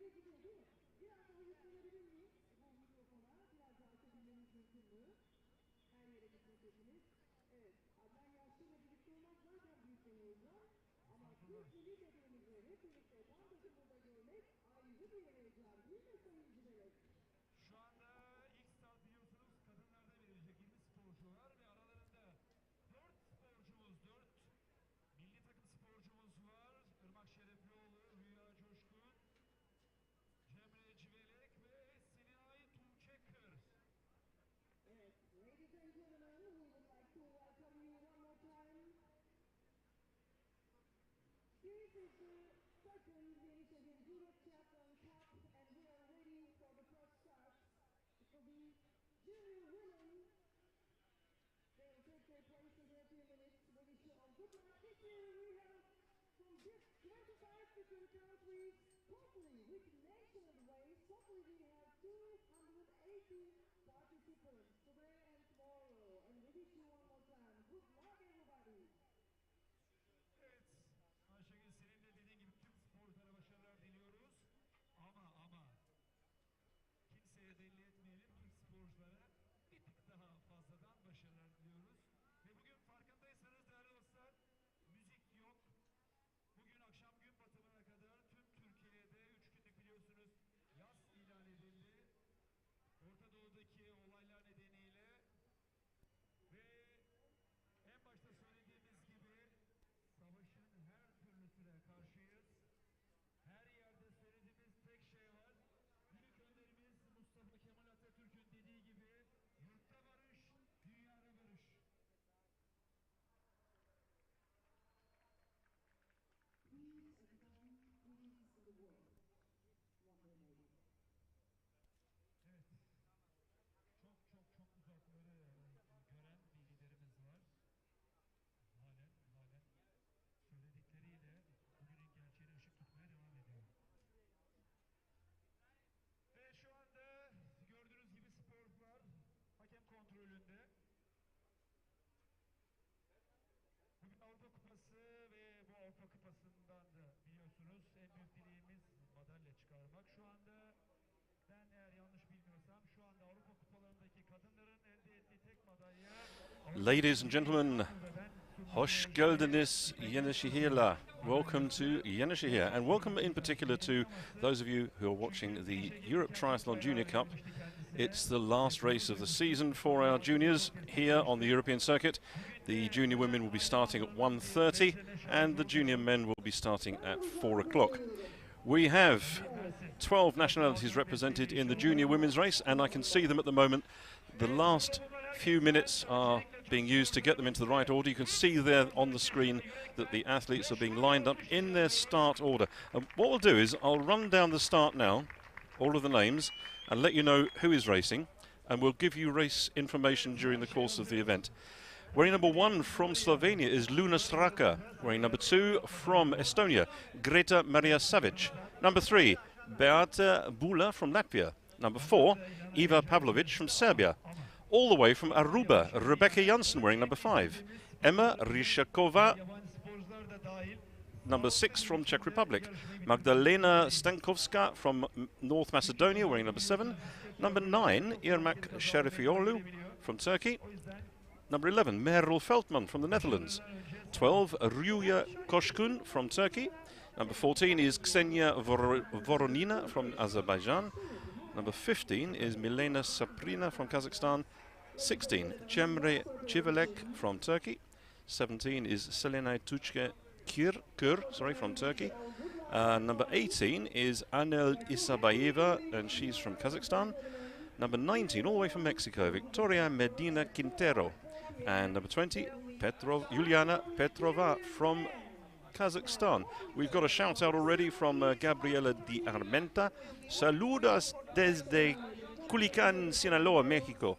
Şu anda ilk start biliyorsunuz kadınlarda verilecek 20 sporcu var ve aralarında 4 sporcumuz, 4 milli takım sporcumuz var. Irmak Şereflioğlu, Rüya Coşkun, Cemre Civelek ve Selinay Tuğçekır. Yes, ladies and gentlemen, we would like to welcome you one more time. This is the second Yenisehir Europe Triathlon Cup, and we are ready for the first start. It will be junior women. They will take their places in a few minutes. We wish you all good luck. This year we have from just 25 different countries, totally with national race. Totally we have 280 participants today and tomorrow. And we wish you one more time. Good luck, everybody. Evet, Ayşegül senin de dediğin gibi tüm sporculara başarılar diliyoruz. Ama kimseye belli etmeyelim, Türk sporculara bir tık daha fazladan başarılar diliyoruz. Ve bugün farkındaysanız değerli dostlar, müzik yok. Bugün akşam gün batımına kadar tüm Türkiye'de 3 günlük biliyorsunuz yaz ilan edildi. Orta Doğu'daki olaylar nedeniyle ve en başta söylediğimiz gibi savaşın her türlüsüne karşıyız. Her yerde söylediğimiz tek şey var. Büyük önderimiz Mustafa Kemal Atatürk'ün dediği gibi yurtta barış, dünyada barış. Please, everybody, please in the world. One more lady. Evet. Çok uzakları gören bir liderimiz var. Halen söyledikleriyle bugünün gerçeğine ışık tutmaya devam ediyor. Ve şu anda gördüğünüz gibi sporcular hakem kontrolünde. Bugün Avrupa Kupası ve bu Avrupa Kupası'ndan da biliyorsunuz en büyük dileğimiz madalya çıkarmak. Şu anda ben eğer yanlış bilmiyorsam şu anda Avrupa Kupalarındaki kadınların elde ettiği tek madalya. Ladies and gentlemen, hoş geldiniz Yenisehir'la. Welcome to Yenisehir, and welcome in particular to those of you who are watching the Europe Triathlon Junior Cup. It's the last race of the season for our juniors here on the European circuit. The junior women will be starting at 1:30 and the junior men will be starting at 4 o'clock. We have 12 nationalities represented in the junior women's race, and I can see them at the moment. The last few minutes are being used to get them into the right order. You can see there on the screen that the athletes are being lined up in their start order. And what we'll do is I'll run down the start now, all of the names, and let you know who is racing, and we'll give you race information during the course of the event. Wearing number 1 from Slovenia is Luna Straka. Wearing number 2 from Estonia, Greta Maria Savic. Number 3, Beata Bula from Latvia. Number 4, Iva Pavlovic from Serbia. All the way from Aruba, Rebecca Janssen wearing number 5. Emma Ryshakova, number 6 from Czech Republic. Magdalena Stankovska from North Macedonia wearing number 7. Number 9, Irmak Şerefioğlu from Turkey. Number 11, Merel Feldman from the Netherlands. 12, Rüya Koşkun from Turkey. Number 14 is Ksenia Voronina from Azerbaijan. Number 15 is Milena Saprina from Kazakhstan. 16, Cemre Civelek from Turkey. 17 is Selenay Tuğçekır from Turkey. Number 18 is Anel Isabayeva, and she's from Kazakhstan. Number 19, all the way from Mexico, Victoria Medina Quintero. And number 20, Juliana Petrova from Kazakhstan. We've got a shout out already from Gabriela Di Armenta. Saludos desde Culiacán, Sinaloa, Mexico.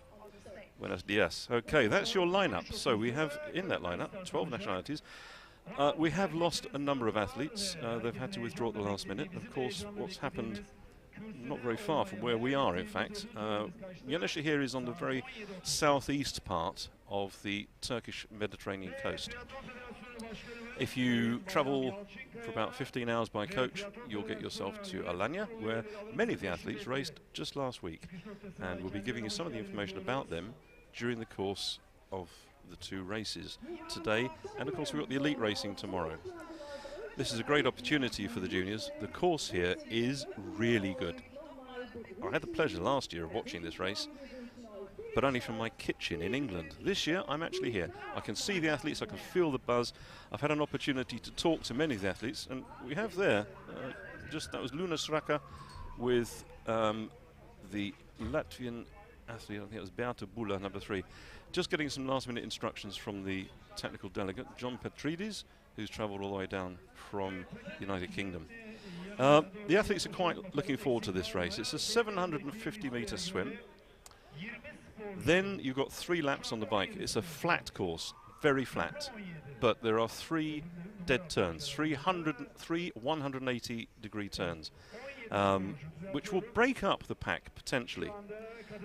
Buenos dias. Okay, that's your lineup. So we have in that lineup 12 nationalities. We have lost a number of athletes. They've had to withdraw at the last minute. Of course, what's happened not very far from where we are, in fact. Yenisehir is on the very southeast part of the Turkish Mediterranean coast. If you travel for about 15 hours by coach, you'll get yourself to Alanya, where many of the athletes raced just last week. And we'll be giving you some of the information about them during the course of the two races today. And of course, we've got the elite racing tomorrow. This is a great opportunity for the juniors. The course here is really good. I had the pleasure last year of watching this race, but only from my kitchen in England. This year, I'm actually here. I can see the athletes, I can feel the buzz. I've had an opportunity to talk to many of the athletes, and we have there, that was Luna Sraka with the Latvian athlete, I think it was Beata Bula, number 3. Just getting some last-minute instructions from the technical delegate, John Petridis, who's travelled all the way down from the United Kingdom. The athletes are quite looking forward to this race. It's a 750-metre swim. Then you've got 3 laps on the bike. It's a flat course, very flat, but there are 3 dead turns, 3 180-degree turns, which will break up the pack potentially.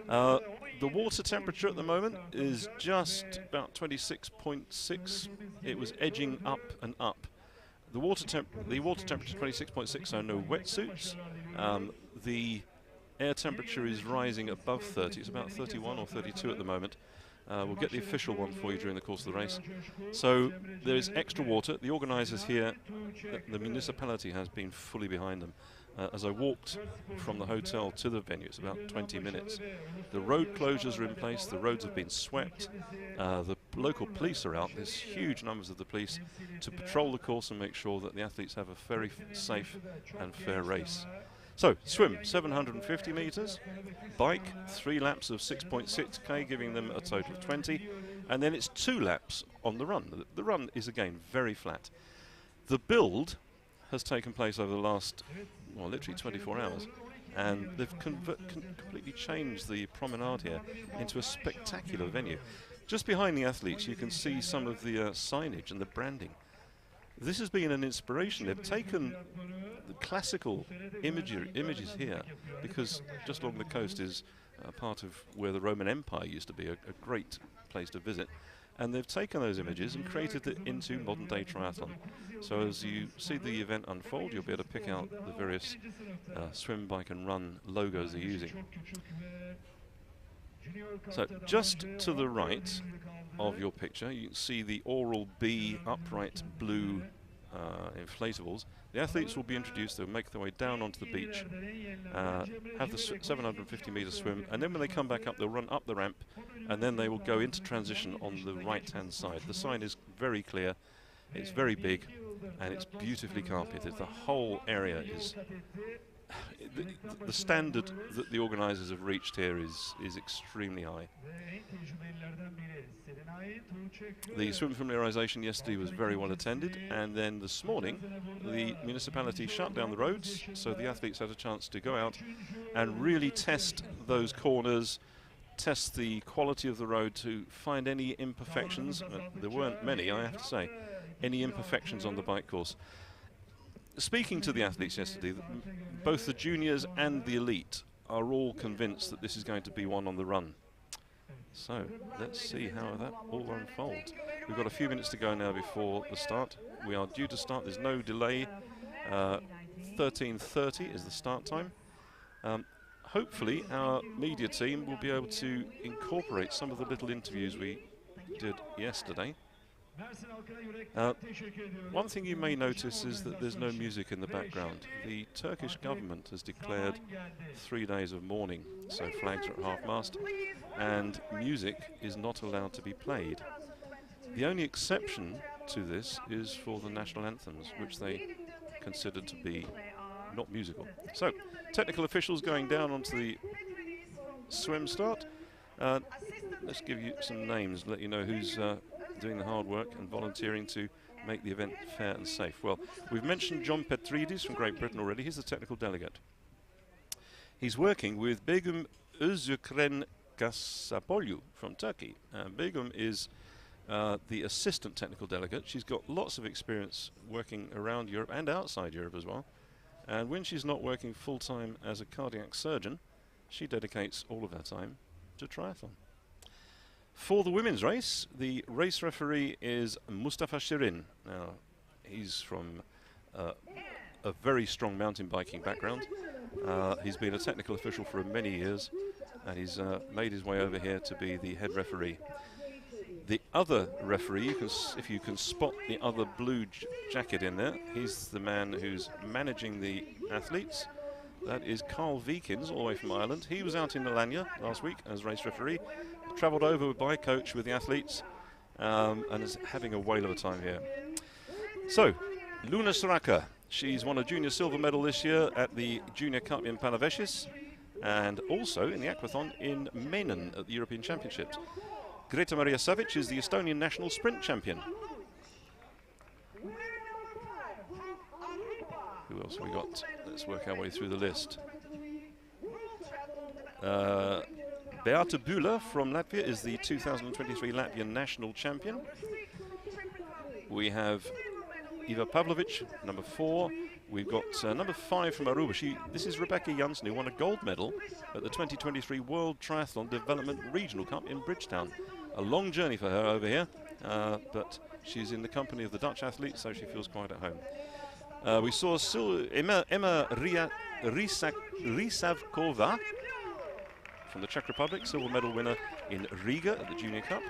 The water temperature at the moment is just about 26.6. It was edging up and up. The water temperature 26.6, so no wetsuits. The air temperature is rising above 30. It's about 31 or 32 at the moment. We'll get the official one for you during the course of the race. So there is extra water. The organisers here, the municipality has been fully behind them. As I walked from the hotel to the venue, it's about 20 minutes. The road closures are in place, the roads have been swept, the local police are out, there's huge numbers of the police to patrol the course and make sure that the athletes have a very safe and fair race. So, swim 750 metres, bike 3 laps of 6.6k, giving them a total of 20, and then it's 2 laps on the run. The run is again very flat. The build has taken place over the last, well, literally 24 hours, and they've completely changed the promenade here into a spectacular venue. Just behind the athletes you can see some of the signage and the branding. This has been an inspiration. They've taken the classical images here, because just along the coast is part of where the Roman Empire used to be, a great place to visit. And they've taken those images and created it into modern-day triathlon. So as you see the event unfold, you'll be able to pick out the various swim, bike and run logos they're using. So just to the right of your picture, you can see the Oral-B upright blue inflatables. The athletes will be introduced, they'll make their way down onto the beach, have the 750-metre swim, and then when they come back up, they'll run up the ramp, and then they will go into transition on the right-hand side. The sign is very clear, it's very big, and it's beautifully carpeted. The whole area is... The standard that the organisers have reached here is extremely high. The swim familiarisation yesterday was very well attended, and then this morning the municipality shut down the roads, so the athletes had a chance to go out and really test those corners, test the quality of the road to find any imperfections. There weren't many, I have to say, any imperfections on the bike course. Speaking to the athletes yesterday, both the juniors and the elite are all convinced that this is going to be one on the run. So let's see how that all unfolds. We've got a few minutes to go now before the start. We are due to start, there's no delay. 13:30 is the start time. Hopefully our media team will be able to incorporate some of the little interviews we did yesterday. One thing you may notice is that there's no music in the background. The Turkish government has declared 3 days of mourning, so flags are at half-mast, and music is not allowed to be played. The only exception to this is for the national anthems, which they consider to be not musical. So, technical officials going down onto the swim start. Let's give you some names, let you know who's doing the hard work and volunteering to make the event fair and safe. Well, we've mentioned John Petridis from Great Britain already. He's the technical delegate. He's working with Begum Özükren Gasapolu from Turkey. Begum is the assistant technical delegate. She's got lots of experience working around Europe and outside Europe as well. And when she's not working full-time as a cardiac surgeon, she dedicates all of her time to triathlon. For the women's race, the race referee is Mustafa Shirin. Now, he's from a very strong mountain biking background. He's been a technical official for many years, and he's made his way over here to be the head referee. The other referee, if you can spot the other blue jacket in there, he's the man who's managing the athletes. That is Carl Vikins, all the way from Ireland. He was out in Alanya last week as race referee, travelled over by coach with the athletes, and is having a whale of a time here. So, Luna Soraka, she's won a junior silver medal this year at the Junior Cup in Panavesis, and also in the aquathon in Menin at the European Championships. Greta Maria Savic is the Estonian national sprint champion. Who else have we got? Let's work our way through the list. Beata Bula from Latvia is the 2023 Latvian national champion. We have Iva Pavlovic, number 4. We've got number 5 from Aruba. This is Rebecca Janssen, who won a gold medal at the 2023 World Triathlon Development Regional Cup in Bridgetown. A long journey for her over here, but she's in the company of the Dutch athletes, so she feels quite at home. We saw Emma Rysavkova from the Czech Republic, silver medal winner in Riga at the Junior Cup.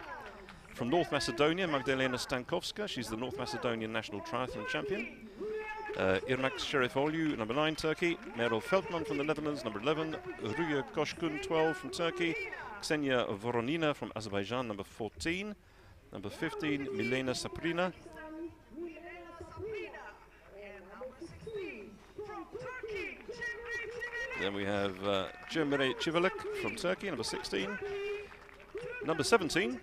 From North Macedonia, Magdalena Stankovska, she's the North Macedonian national triathlon champion. Irmak Şerifoglu, number 9, Turkey. Merel Feldman from the Netherlands, number 11. Rüya Koşkun, 12, from Turkey. Ksenia Voronina from Azerbaijan, number 14. Number 15, Milena Saprina. Then we have Cemre Civelek from Turkey, number 16. Number 17,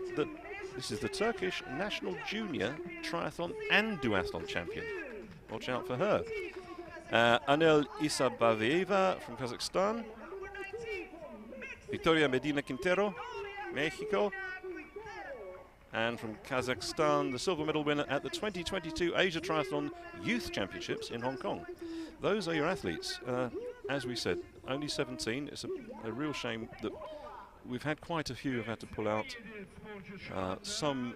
this is the Turkish national junior triathlon and duathlon champion. Watch out for her. Anel Isabavieva from Kazakhstan. Victoria Medina Quintero, Mexico. And from Kazakhstan, the silver medal winner at the 2022 Asia Triathlon Youth Championships in Hong Kong. Those are your athletes. As we said, only 17. It's a real shame that we've had quite a few who've had to pull out. Some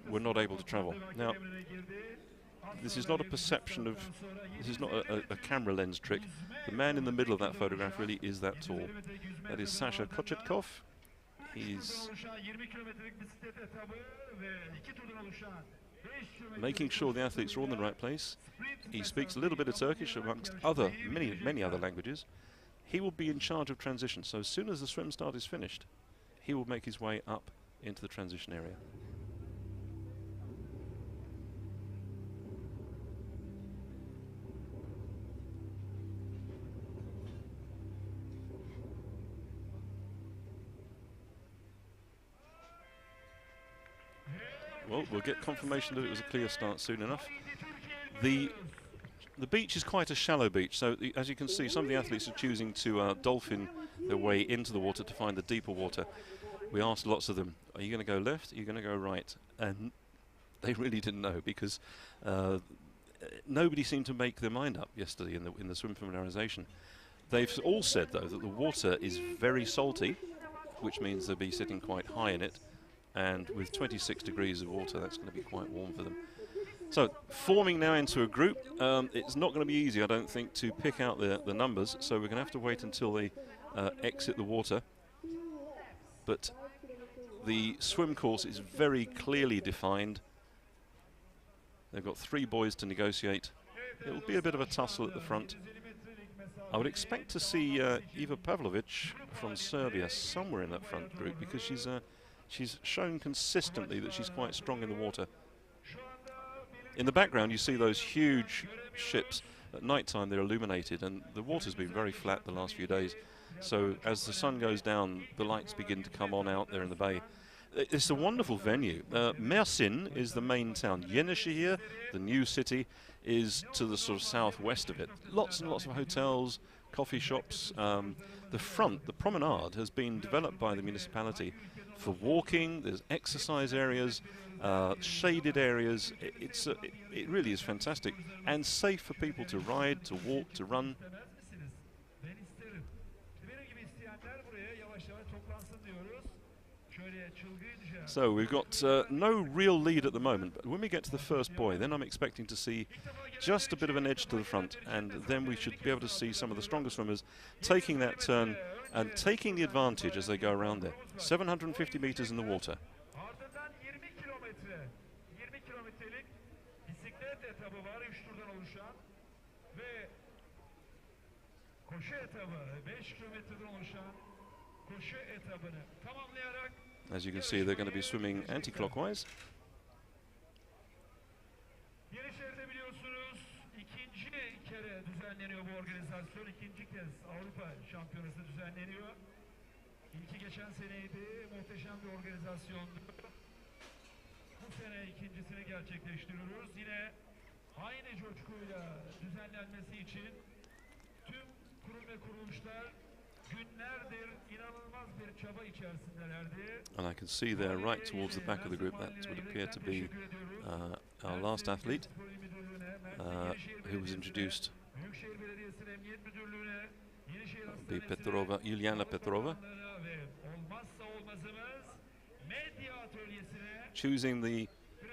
were not able to travel. Now, this is not a perception of, this is not a camera lens trick. The man in the middle of that photograph really is that tall. That is Sasha Kochetkov. He's making sure the athletes are all in the right place. He speaks a little bit of Turkish amongst many other languages. He will be in charge of transition, so as soon as the swim start is finished, he will make his way up into the transition area. Well, we'll get confirmation that it was a clear start soon enough. The beach is quite a shallow beach, so as you can see, some of the athletes are choosing to dolphin their way into the water to find the deeper water. We asked lots of them, are you going to go left, are you going to go right? And they really didn't know, because nobody seemed to make their mind up yesterday in the swim familiarization. They've all said, though, that the water is very salty, which means they'll be sitting quite high in it. And with 26 degrees of water, that's going to be quite warm for them. So, forming now into a group, it's not going to be easy, I don't think, to pick out the numbers, so we're going to have to wait until they exit the water. But the swim course is very clearly defined. They've got 3 boys to negotiate. It'll be a bit of a tussle at the front. I would expect to see Iva Pavlovic from Serbia somewhere in that front group, because she's shown consistently that she's quite strong in the water. In the background you see those huge ships. At night time they're illuminated, and the water's been very flat the last few days. So as the sun goes down, the lights begin to come on out there in the bay. It's a wonderful venue. Mersin is the main town. Yenisehir, the new city, is to the sort of southwest of it. Lots and lots of hotels, coffee shops. The promenade has been developed by the municipality for walking. There's exercise areas, shaded areas. It really is fantastic and safe for people to ride, to walk, to run. So we've got no real lead at the moment, but when we get to the first buoy, then I'm expecting to see just a bit of an edge to the front, and then we should be able to see some of the stronger swimmers taking that turn and taking the advantage as they go around there. 750 meters in the water. Ardından 20 kilometre, 20 kilometrelik bisiklet etabı var 3 turdan oluşan ve koşu etabı 5 kilometreden oluşan koşu etabını tamamlayarak As you can see, they're going to be swimming anti-clockwise. Yenişehir'de biliyorsunuz ikinci kere düzenleniyor bu organizasyon. İkinci kez Avrupa Şampiyonası düzenleniyor. İlki geçen seneydi. Muhteşem bir organizasyondu. Bu sene ikincisini gerçekleştiriyoruz. Yine aynı coşkuyla düzenlenmesi için tüm kurum ve kuruluşlar günlerdir inanılmaz bir çaba içerisindelerdi. And I can see there right towards the back of the group, that would appear to be our last athlete who was introduced. Be Petrova, Yuliana Petrova, choosing the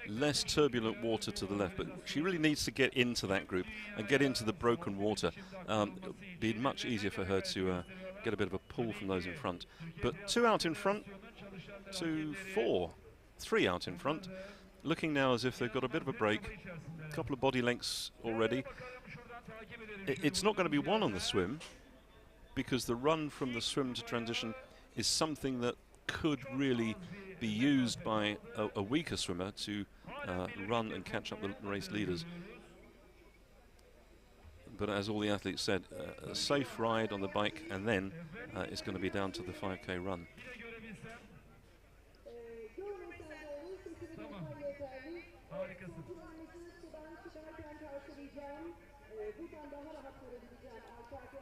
less turbulent water to the left, but she really needs to get into that group and get into the broken water. It'll be much easier for her to get a bit of a pull from those in front. But 2 out in front, 2, 4, 3 out in front, looking now as if they've got a bit of a break, a couple of body lengths already. It's not going to be one on the swim, because the run from the swim to transition is something that could really be used by a weaker swimmer to run and catch up the race leaders. But as all the athletes said, a safe ride on the bike, and then it's going to be down to the 5K run.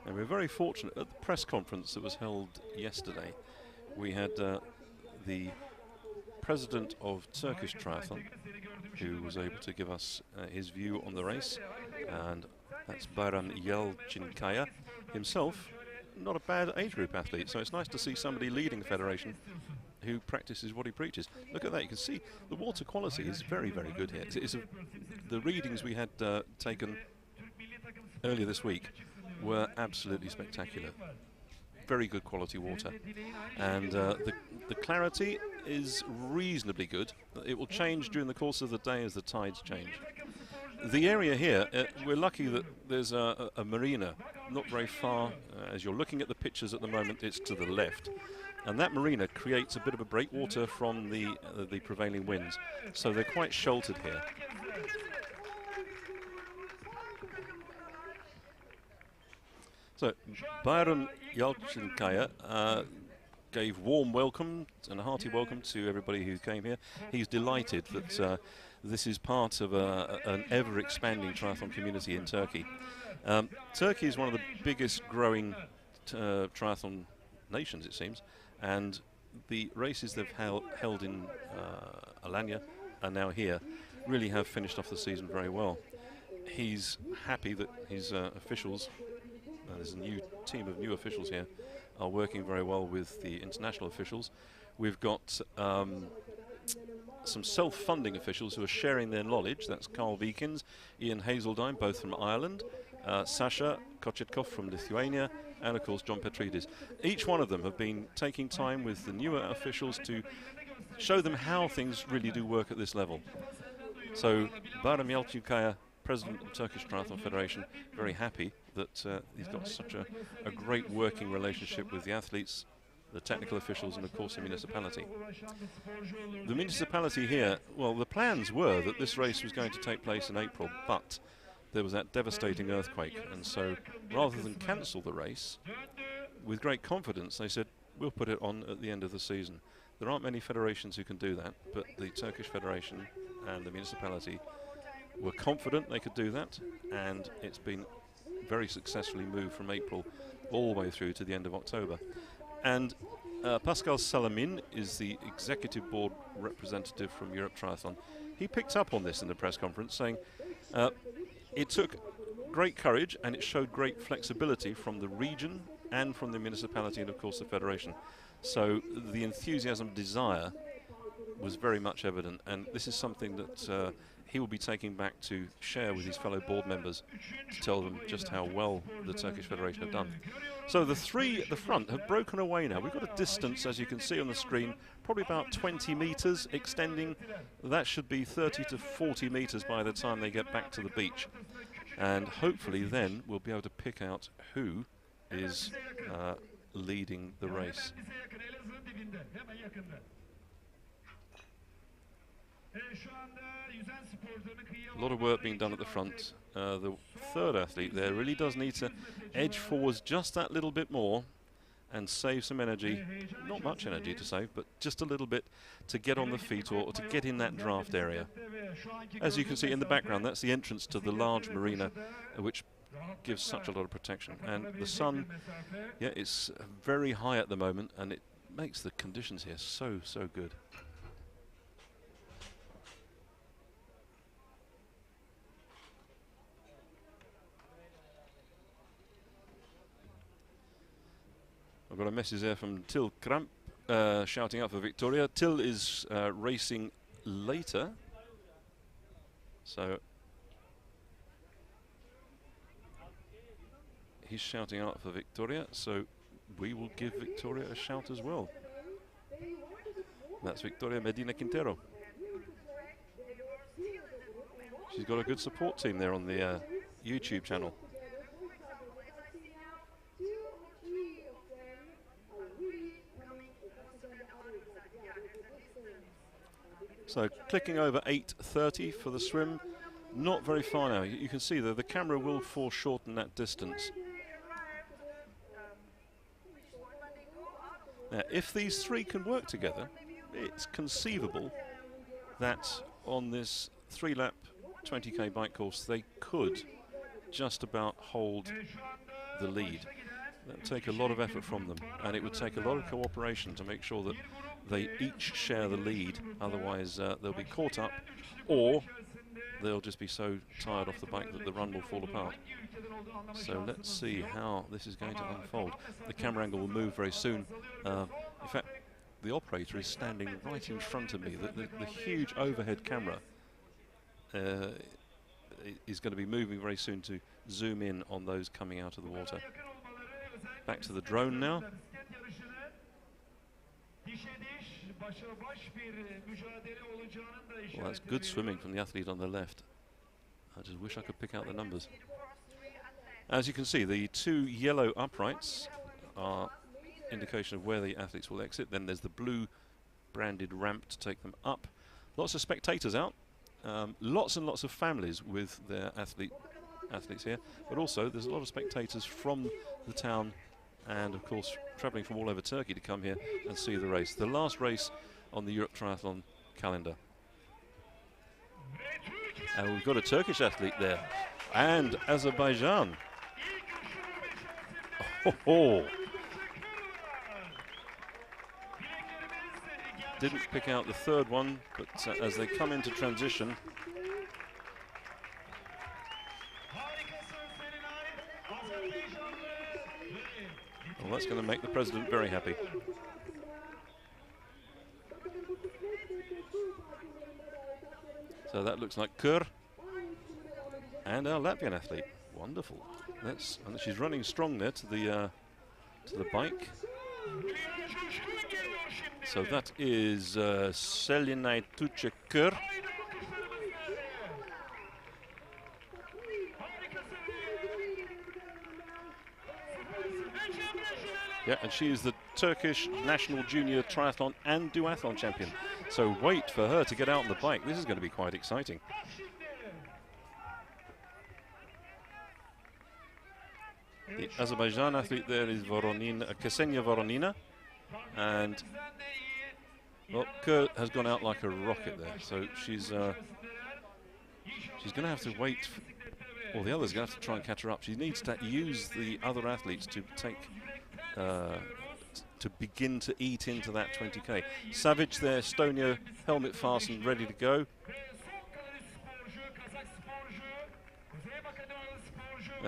And we're very fortunate at the press conference that was held yesterday. We had the president of Turkish Triathlon, who was able to give us his view on the race, and that's Bayram Yalçınkaya, himself not a bad age group athlete, so it's nice to see somebody leading the federation who practices what he preaches. Look at that, you can see the water quality is very, very good here. The readings we had taken earlier this week were absolutely spectacular. Very good quality water, and the clarity is reasonably good. It will change during the course of the day as the tides change. The area here, we're lucky that there's a marina not very far. As you're looking at the pictures at the moment, it's to the left, and that marina creates a bit of a breakwater from the prevailing winds, so they're quite sheltered here. So Bayram Yalçınkaya gave warm welcome and a hearty welcome to everybody who came here. He's delighted that this is part of an ever-expanding triathlon community in Turkey. Turkey is one of the biggest growing triathlon nations, it seems, and the races they've held in Alanya and now here really have finished off the season very well. He's happy that his officials, there's a new team of new officials here, are working very well with the international officials. We've got some self-funding officials who are sharing their knowledge. That's Carl Vikins, Ian Hazeldine, both from Ireland, Sasha Kochetkov from Lithuania, and of course John Petridis. Each one of them have been taking time with the newer officials to show them how things really do work at this level. So Bayram Yalçınkaya, president of Turkish Triathlon Federation, very happy that he's got such a great working relationship with the athletes, the technical officials, and of course the municipality. The municipality here, well, the plans were that this race was going to take place in April, but there was that devastating earthquake, and so rather than cancel the race, with great confidence they said, we'll put it on at the end of the season. There aren't many federations who can do that, but the Turkish Federation and the municipality were confident they could do that, and it's been very successfully moved from April all the way through to the end of October. And Pascal Salamin is the executive board representative from Europe Triathlon. He picked up on this in the press conference, saying it took great courage and it showed great flexibility from the region and from the municipality and of course the federation. So the enthusiasm, desire was very much evident, and this is something that he will be taking back to share with his fellow board members to tell them just how well the Turkish Federation have done. So the three at the front have broken away now. We've got a distance, as you can see on the screen, probably about 20 metres extending. That should be 30 to 40 metres by the time they get back to the beach. And hopefully then we'll be able to pick out who is leading the race. A lot of work being done at the front. The third athlete there really does need to edge forwards just that little bit more and save some energy. Not much energy to save, but just a little bit to get on the feet or to get in that draft area. As you can see in the background, that's the entrance to the large marina, which gives such a lot of protection. And the sun, yeah, it's very high at the moment, and it makes the conditions here so good. I've got a message there from Till Kramp shouting out for Victoria. Till is racing later, so he's shouting out for Victoria, so we will give Victoria a shout as well. That's Victoria Medina Quintero. She's got a good support team there on the YouTube channel. So clicking over 8:30 for the swim, not very far now. You can see that the camera will foreshorten that distance. Now, if these three can work together, it's conceivable that on this 3-lap 20k bike course they could just about hold the lead. That would take a lot of effort from them, and it would take a lot of cooperation to make sure that they each share the lead, otherwise they'll be caught up, or they'll just be so tired off the bike that the run will fall apart. So let's see how this is going to unfold. The camera angle will move very soon. In fact, the operator is standing right in front of me. The huge overhead camera is going to be moving very soon to zoom in on those coming out of the water. Back to the drone now. Well, that's good swimming from the athlete on the left. I just wish I could pick out the numbers. As you can see, the two yellow uprights are indication of where the athletes will exit. Then there's the blue branded ramp to take them up. Lots of spectators out. Lots and lots of families with their athletes here. But also there's a lot of spectators from the town and of course travelling from all over Turkey to come here and see the race. The last race on the Europe Triathlon calendar. And we've got a Turkish athlete there. And Azerbaijan. Oh. Didn't pick out the third one, but as they come into transition. Well, that's going to make the president very happy. So that looks like Kur and our Latvian athlete. Wonderful. And she's running strong there to the bike. So that is Selinay Tuce Kur. Yeah, and she is the Turkish national junior triathlon and duathlon champion. So wait for her to get out on the bike. This is going to be quite exciting. The Azerbaijan athlete there is Ksenia Voronina. And well, Kur has gone out like a rocket there. So she's going to have to wait. Or the other's going to have to try and catch her up. She needs to use the other athletes to take to begin to eat into that 20k. Savic there, Estonia, helmet fastened, ready to go.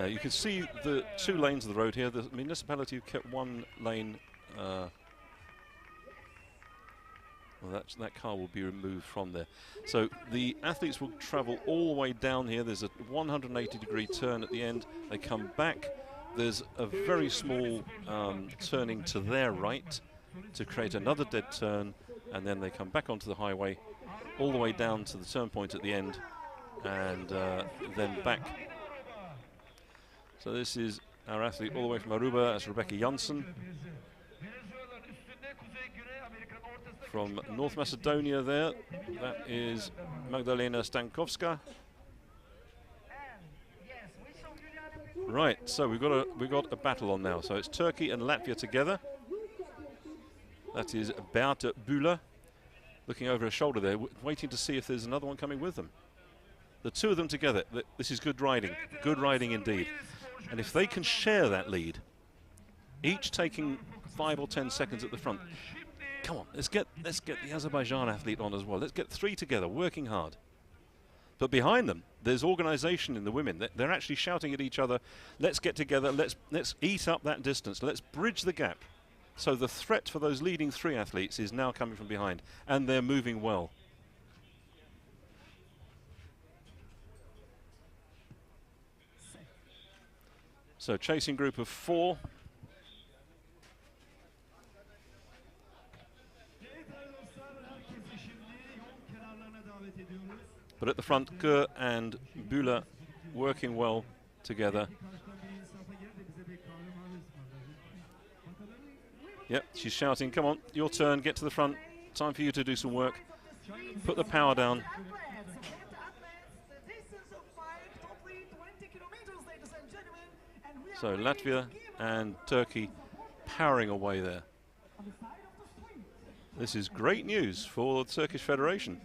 You can see the two lanes of the road here. The municipality have kept one lane Well, that car will be removed from there. So the athletes will travel all the way down here. There's a 180-degree turn at the end. They come back. There's a very small turning to their right to create another dead turn, and then they come back onto the highway all the way down to the turn point at the end, and then back. So this is our athlete all the way from Aruba. That's Rebecca Janssen. From North Macedonia there, that is Magdalena Stankovska. Right, so we've got a battle on now. So it's Turkey and Latvia together. That is Beate Bühler, looking over her shoulder there, waiting to see if there's another one coming with them. The two of them together, this is good riding indeed. And if they can share that lead, each taking 5 or 10 seconds at the front, come on, let's get the Azerbaijan athlete on as well. Let's get 3 together, working hard. But behind them, there's organisation in the women. They're actually shouting at each other, let's get together, let's eat up that distance, let's bridge the gap. So the threat for those leading 3 athletes is now coming from behind, and they're moving well. So chasing group of 4. But at the front, Kür and Bühler working well together. Yep, she's shouting, come on, your turn, get to the front. Time for you to do some work. Put the power down. So Latvia and Turkey powering away there. This is great news for the Turkish Federation.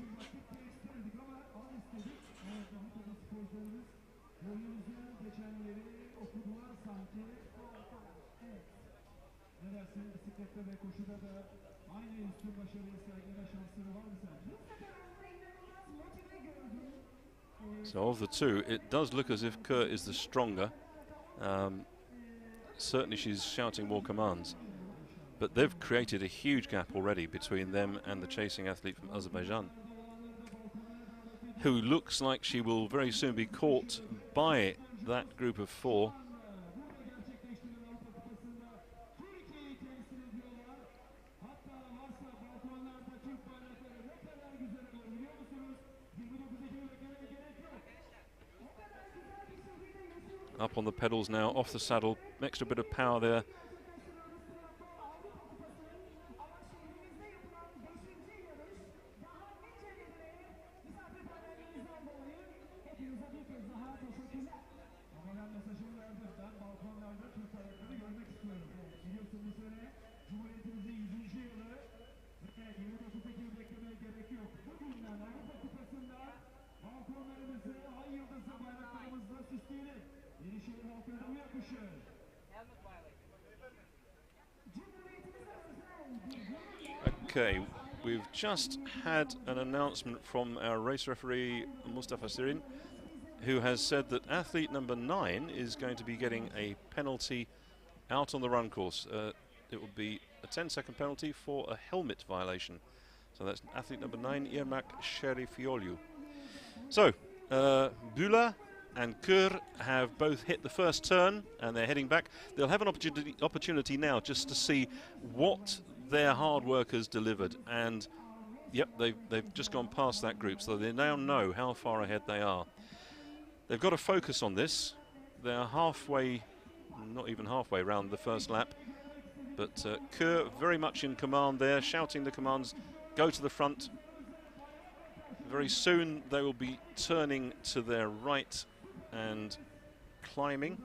So of the two, it does look as if Kür is the stronger. Certainly she's shouting more commands. But they've created a huge gap already between them and the chasing athlete from Azerbaijan, who looks like she will very soon be caught by that group of 4. Up on the pedals now, off the saddle, extra bit of power there. Okay, we've just had an announcement from our race referee Mustafa Sirin, who has said that athlete number 9 is going to be getting a penalty out on the run course. It will be a 10-second penalty for a helmet violation. So that's athlete number 9, Irmak Sherifiolu. So, Bühler and Kür have both hit the first turn and they're heading back. They'll have an opportunity now just to see what their hard work has delivered. And yep, they've just gone past that group, so they now know how far ahead they are. They've got to focus on this. They're halfway, not even halfway around the first lap. But Kür very much in command there, shouting the commands, go to the front. Very soon they will be turning to their right and climbing.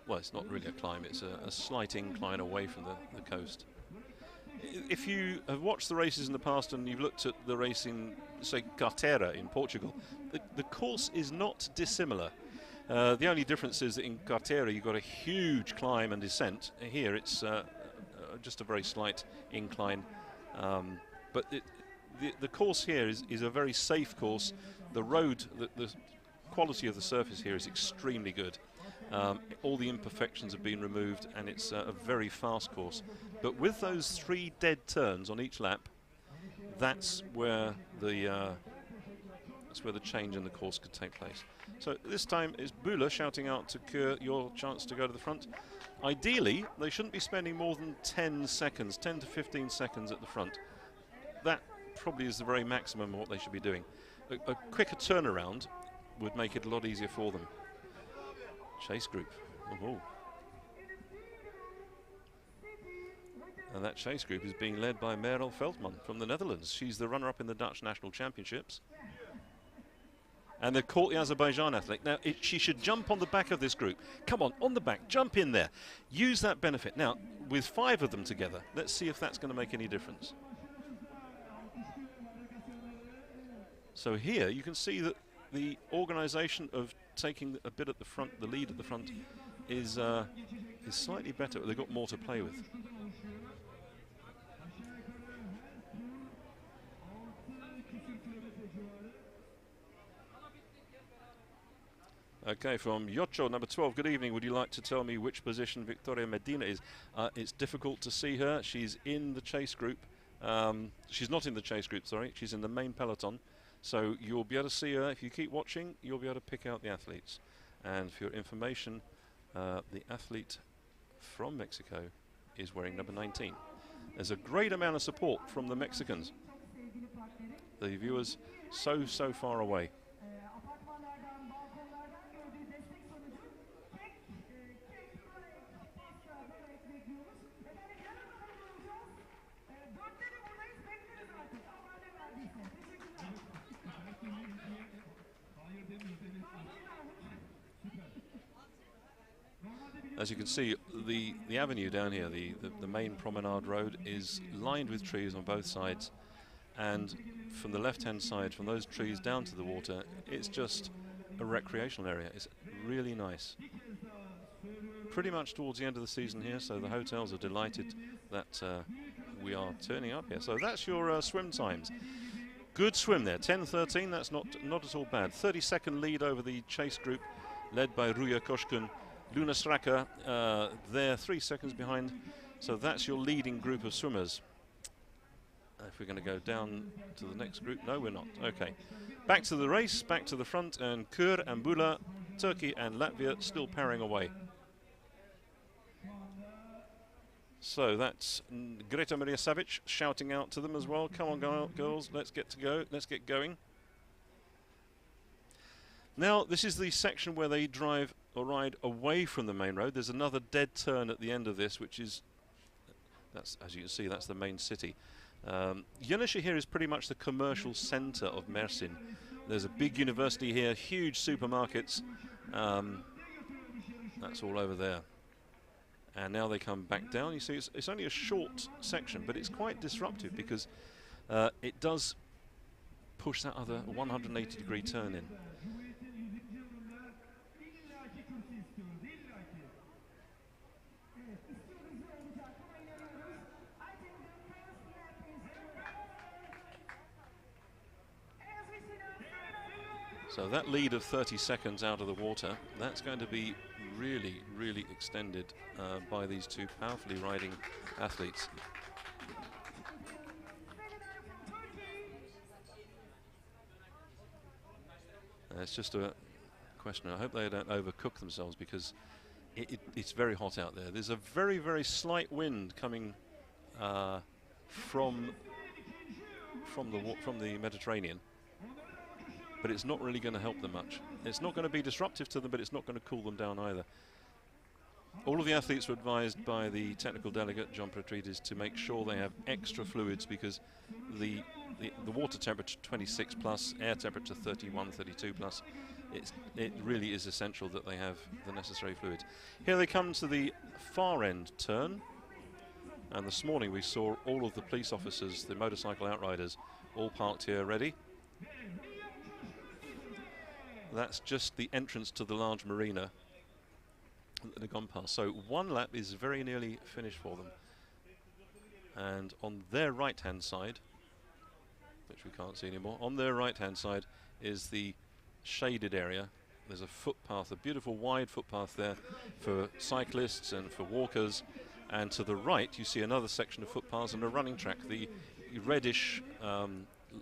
Well, it's not really a climb, it's a slight incline away from the coast. If you have watched the races in the past and you've looked at the race in, say, Carteira in Portugal, the course is not dissimilar. The only difference is that in Carteira you've got a huge climb and descent. Here it's just a very slight incline. But the course here is a very safe course. The road, the quality of the surface here is extremely good. All the imperfections have been removed, and it's a very fast course. But with those 3 dead turns on each lap, that's where the change in the course could take place. So this time it's Bula shouting out to Keur, your chance to go to the front. Ideally, they shouldn't be spending more than 10 seconds, 10 to 15 seconds at the front. That probably is the very maximum of what they should be doing. A quicker turnaround would make it a lot easier for them. Chase group. Oh. And that chase group is being led by Merel Veldman from the Netherlands. She's the runner-up in the Dutch National Championships. And they've caught the Azerbaijan athlete. Now, she should jump on the back of this group. Come on the back, jump in there. Use that benefit. Now, with 5 of them together, let's see if that's going to make any difference. So here, you can see that the organisation of taking a bit at the front, the lead at the front, is slightly better. They've got more to play with. Okay, from Yocho, number 12, good evening. Would you like to tell me which position Victoria Medina is? It's difficult to see her. She's in the chase group. She's not in the chase group, sorry. She's in the main peloton. So you'll be able to see her. If you keep watching, you'll be able to pick out the athletes. And for your information, the athlete from Mexico is wearing number 19. There's a great amount of support from the Mexicans. The viewers so far away. As you can see, the avenue down here, the main promenade road, is lined with trees on both sides, and from the left-hand side, from those trees down to the water, it's just a recreational area. It's really nice. Pretty much towards the end of the season here, so the hotels are delighted that we are turning up here. So that's your swim times. Good swim there, 10:13. That's not at all bad. 30-second lead over the chase group, led by Ruya Koshkun. Luna Straka there 3 seconds behind. So that's your leading group of swimmers. If we're going to go down to the next group, no, we're not. Okay, back to the race, back to the front, and Keur and Bula, Turkey and Latvia still powering away. So that's Greta Maria Savic shouting out to them as well. Come on, girls, let's get going. Now, this is the section where they drive or ride away from the main road. There's another dead turn at the end of this, which is, that's, as you can see, that's the main city. Yenisehir is pretty much the commercial centre of Mersin. There's a big university here, huge supermarkets. That's all over there. And now they come back down. You see, it's only a short section, but it's quite disruptive because it does push that other 180-degree turn in. So that lead of 30 seconds out of the water, that's going to be really, really extended by these two powerfully riding athletes. It's just a question. I hope they don't overcook themselves because it's very hot out there. There's a very, very slight wind coming from the Mediterranean. But it's not really going to help them much. It's not going to be disruptive to them, but it's not going to cool them down either. All of the athletes were advised by the technical delegate, John Petridis, to make sure they have extra fluids because the water temperature 26 plus, air temperature 31, 32 plus, it really is essential that they have the necessary fluids. Here they come to the far end turn. And this morning we saw all of the police officers, the motorcycle outriders, all parked here ready. That's just the entrance to the large marina that they've gone past. So one lap is very nearly finished for them. And on their right-hand side, which we can't see anymore, on their right-hand side is the shaded area There's a footpath, a beautiful wide footpath there for cyclists and for walkers. And to the right, you see another section of footpaths and a running track. The reddish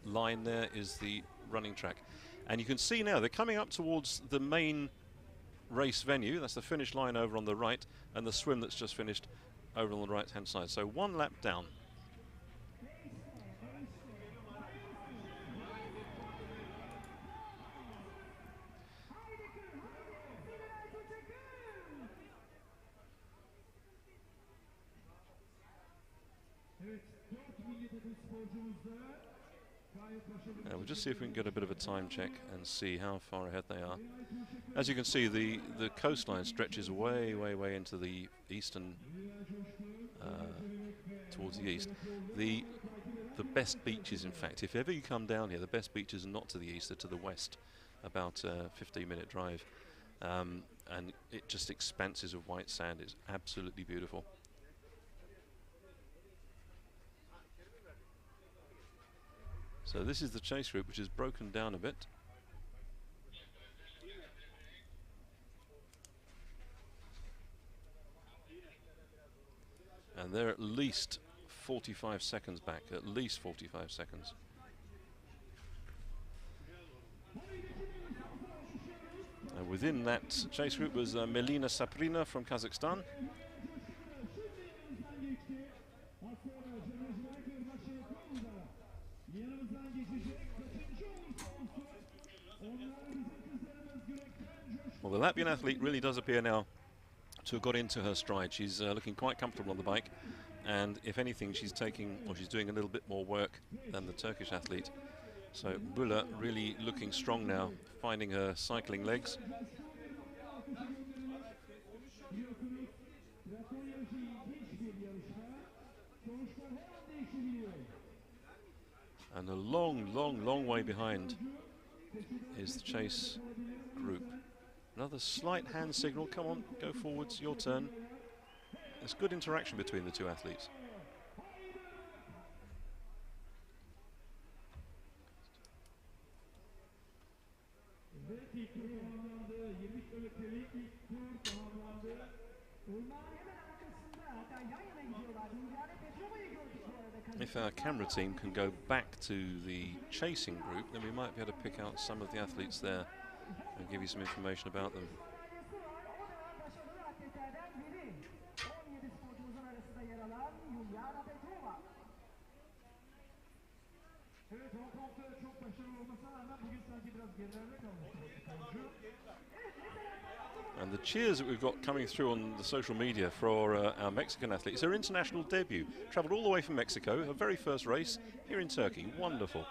line there is the running track. And you can see now they're coming up towards the main race venue. That's the finish line over on the right, and the swim that's just finished over on the right-hand side. So one lap down. We'll just see if we can get a bit of a time check and see how far ahead they are. As you can see, the coastline stretches way, way, way into the eastern, towards the east. The best beaches, in fact, if ever you come down here, the best beaches are not to the east, they're to the west, about a 15-minute drive. And it just expanses of white sand. It's absolutely beautiful. So this is the chase group, which is broken down a bit. And they're at least 45 seconds back, at least 45 seconds. And within that chase group was Melina Saprina from Kazakhstan. Well, the Latvian athlete really does appear now to have got into her stride. She's looking quite comfortable on the bike, and if anything, she's doing a little bit more work than the Turkish athlete. So Bula really looking strong now, finding her cycling legs. And a long, long, long way behind is the chase group. Another slight hand signal. Come on, go forwards, your turn. There's good interaction between the two athletes. If our camera team can go back to the chasing group, then we might be able to pick out some of the athletes there and give you some information about them. And the cheers that we've got coming through on the social media for our Mexican athletes. Their international debut. Travelled all the way from Mexico, her very first race here in Turkey. Wonderful.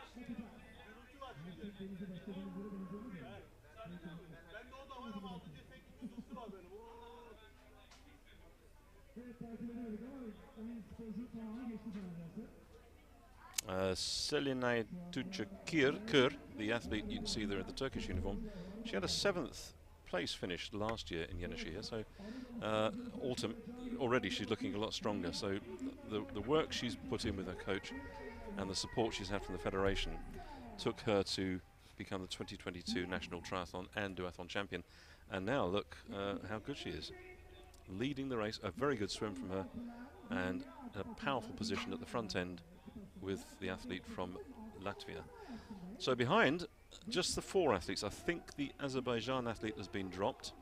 Selinay Tucakir, the athlete you can see there in the Turkish uniform, she had a 7th place finish last year in Yenisehir, so autumn already she's looking a lot stronger. So the work she's put in with her coach and the support she's had from the federation took her to become the 2022 national triathlon and duathlon champion. And now look how good she is, leading the race. A very good swim from her and a powerful position at the front end with the athlete from Latvia. So behind, just the 4 athletes. I think the Azerbaijan athlete has been dropped.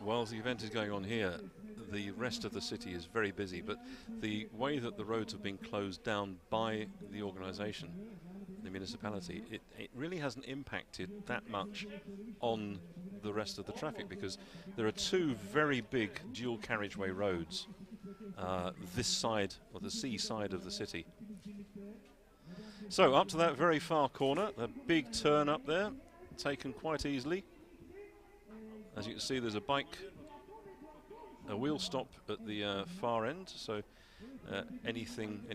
Whilst the event is going on here, the rest of the city is very busy, but the way that the roads have been closed down by the organisation, the municipality, it really hasn't impacted that much on the rest of the traffic, because there are 2 very big dual carriageway roads this side, or the sea side of the city. So up to that very far corner, a big turn up there, taken quite easily. As you can see, there's a wheel stop at the far end, so any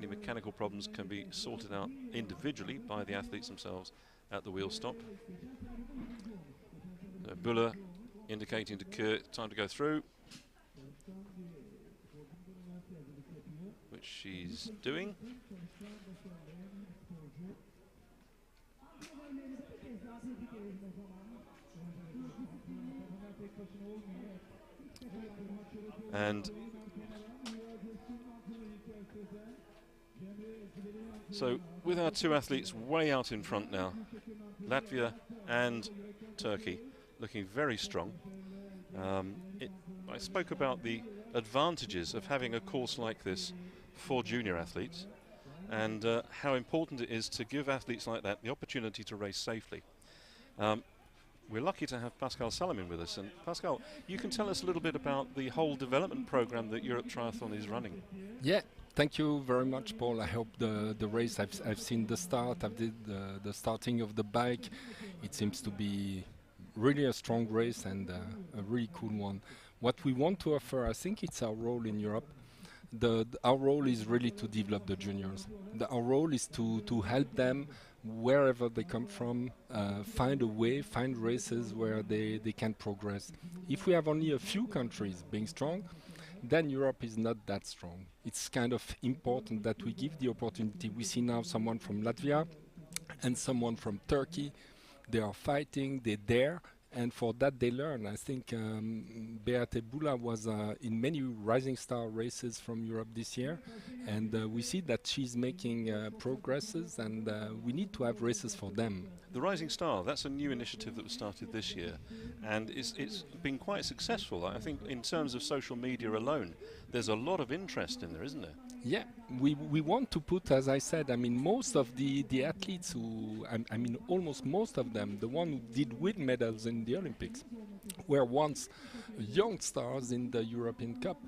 mechanical problems can be sorted out individually by the athletes themselves at the wheel stop. Bula indicating to Kurt time to go through, which she's doing. And so with our two athletes way out in front now, Latvia and Turkey looking very strong. I spoke about the advantages of having a course like this for junior athletes, and how important it is to give athletes like that the opportunity to race safely. We're lucky to have Pascal Salamin with us, and Pascal, you can tell us a little bit about the whole development program that Europe Triathlon is running. Yeah, thank you very much, Paul. I hope the race, I've seen the start, I've did the starting of the bike. It seems to be really a strong race and a really cool one. What we want to offer, I think it's our role in Europe. Our role is really to develop the juniors. Our role is to help them wherever they come from, find a way, find races where they can progress. If we have only a few countries being strong, then Europe is not that strong. It's kind of important that we give the opportunity. We see now someone from Latvia and someone from Turkey. They are fighting, they dare, and for that they learn. I think Beate Bula was in many rising star races from Europe this year, and we see that she's making progresses, and we need to have races for them. The Rising Star, that's a new initiative that was started this year, and it's been quite successful. I think in terms of social media alone, there's a lot of interest in there, isn't there? Yeah, we want to put, as I said, I mean, most of the athletes who, I mean, almost most of them, the one who did win medals in the Olympics, were once young stars in the European Cup.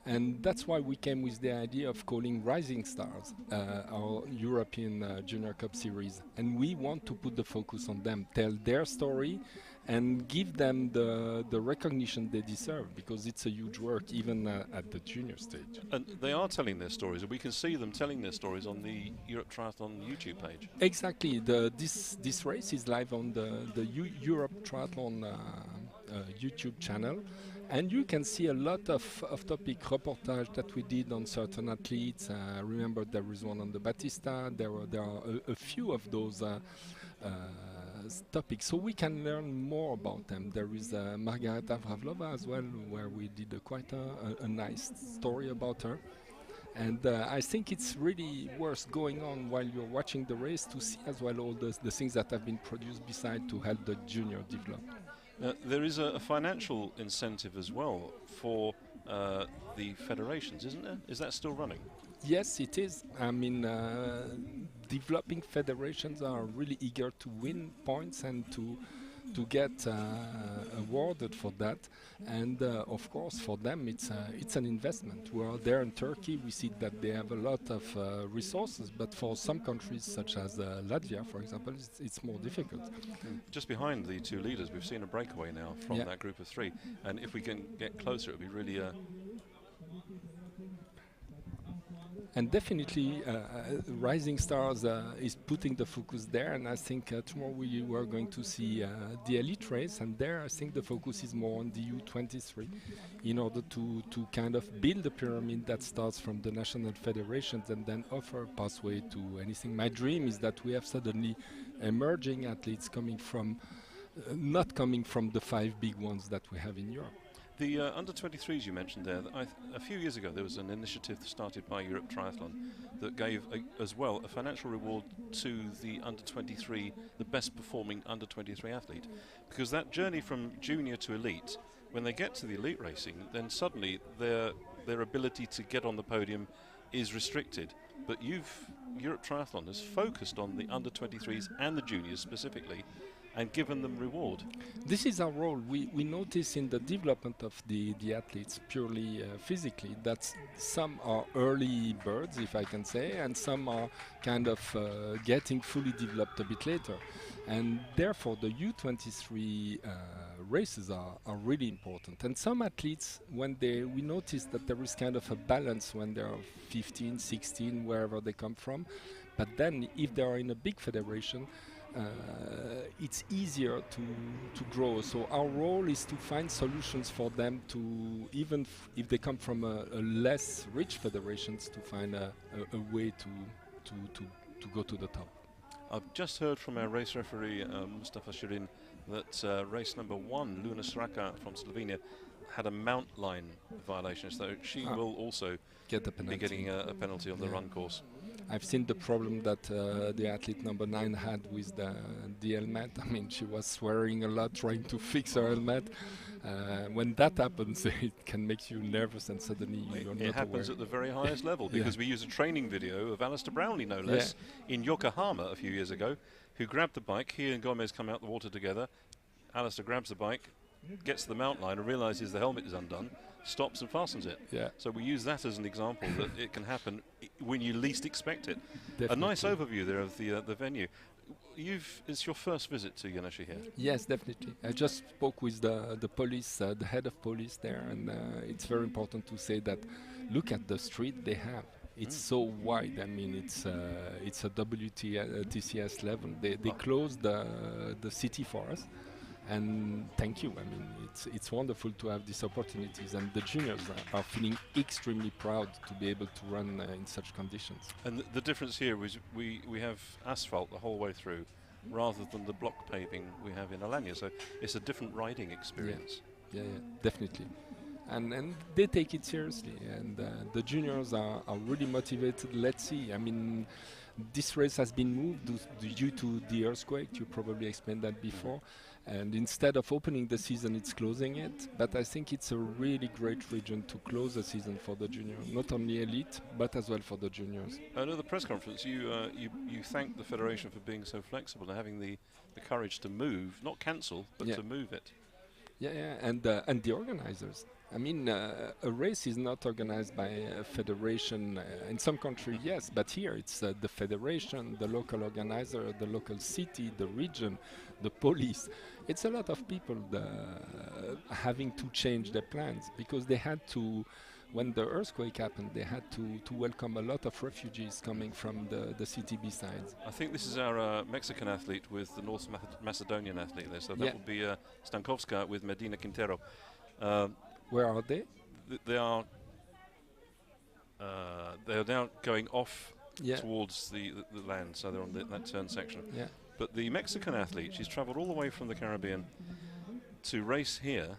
And that's why we came with the idea of calling Rising Stars our European Junior Cup series. And we want to put the focus on them, tell their story, and give them the recognition they deserve, because it's a huge work even at the junior stage. And they are telling their stories, and we can see them telling their stories on the Europe Triathlon YouTube page. Exactly. This race is live on the Europe Triathlon YouTube channel, and you can see a lot of topic reportage that we did on certain athletes. Remember, there is one on the Batista. There are a few of those topics, so we can learn more about them. There is Margareta Vravlova as well, where we did quite a nice story about her. And I think it's really worth going on while you're watching the race to see as well all the things that have been produced beside to help the junior develop. There is a financial incentive as well for the federations, isn't there? Is that still running? Yes, it is. I mean, developing federations are really eager to win points and to get awarded for that. And of course, for them, it's an investment. We are there in Turkey. We see that they have a lot of resources, but for some countries, such as Latvia, for example, it's more difficult. Just behind the two leaders, we've seen a breakaway now from that group of three. And if we can get closer, it would be really And definitely, Rising Stars is putting the focus there, and I think tomorrow we are going to see the elite race, and there I think the focus is more on the U23, in order to kind of build a pyramid that starts from the national federations and then offer a pathway to anything. My dream is that we have suddenly emerging athletes coming from, not coming from the 5 big ones that we have in Europe. The under-23s you mentioned there, a few years ago there was an initiative started by Europe Triathlon that gave as well a financial reward to the under-23, the best performing under-23 athlete. Because that journey from junior to elite, when they get to the elite racing, then suddenly their ability to get on the podium is restricted. But Europe Triathlon has focused on the under-23s and the juniors specifically, and given them reward. This is our role. We notice in the development of the athletes purely physically that some are early birds, if I can say, and some are kind of getting fully developed a bit later. And therefore the U23 races are really important. And some athletes, when we notice that there is kind of a balance when they are 15, 16, wherever they come from, but then if they are in a big federation, it's easier to grow. So our role is to find solutions for them to, even if they come from a less rich federations, to find a way to go to the top. I've just heard from our race referee, Mustafa Shirin, that race number 1, Luna Sraka from Slovenia, had a mount line violation, so she will also get a penalty. be getting a penalty on the run course. I've seen the problem that the athlete number 9 had with the helmet. I mean, she was swearing a lot, trying to fix her helmet. When that happens, it can make you nervous, and suddenly you're not aware. It happens at the very highest level, because we use a training video of Alistair Brownlee, no less, in Yokohama a few years ago, who grabbed the bike. He and Gomez come out the water together. Alistair grabs the bike, gets to the mount line and realises the helmet is undone, stops and fastens it. So we use that as an example that it can happen when you least expect it. Definitely. A nice overview there of the venue. It's your first visit to Yenisehir. Yes, definitely. I just spoke with the police, the head of police there, and it's very important to say that look at the street they have. It's so wide. I mean, it's a TCS level. They closed the city for us. And thank you. I mean, it's wonderful to have these opportunities, and the juniors are feeling extremely proud to be able to run in such conditions. And the difference here is we have asphalt the whole way through, rather than the block paving we have in Alanya. So it's a different riding experience. Yeah, definitely. And they take it seriously, and the juniors are really motivated. Let's see. I mean, this race has been moved due to the earthquake. You probably explained that before. And instead of opening the season, it's closing it. But I think it's a really great region to close the season for the junior, not only elite, but as well for the juniors. At the press conference, you thanked the federation for being so flexible and having the courage to move, not cancel, but to move it. And the organizers. I mean, a race is not organized by a federation. In some countries, yes, but here it's the federation, the local organizer, the local city, the region, the police. It's a lot of people having to change their plans, because they had to, when the earthquake happened, they had to welcome a lot of refugees coming from the city besides. I think this is our Mexican athlete with the North Macedonian athlete there, so that will be Stankovska with Medina Quintero. Where are they? They are now going off towards the land, so they're on that turn section. But the Mexican athlete, she's travelled all the way from the Caribbean to race here,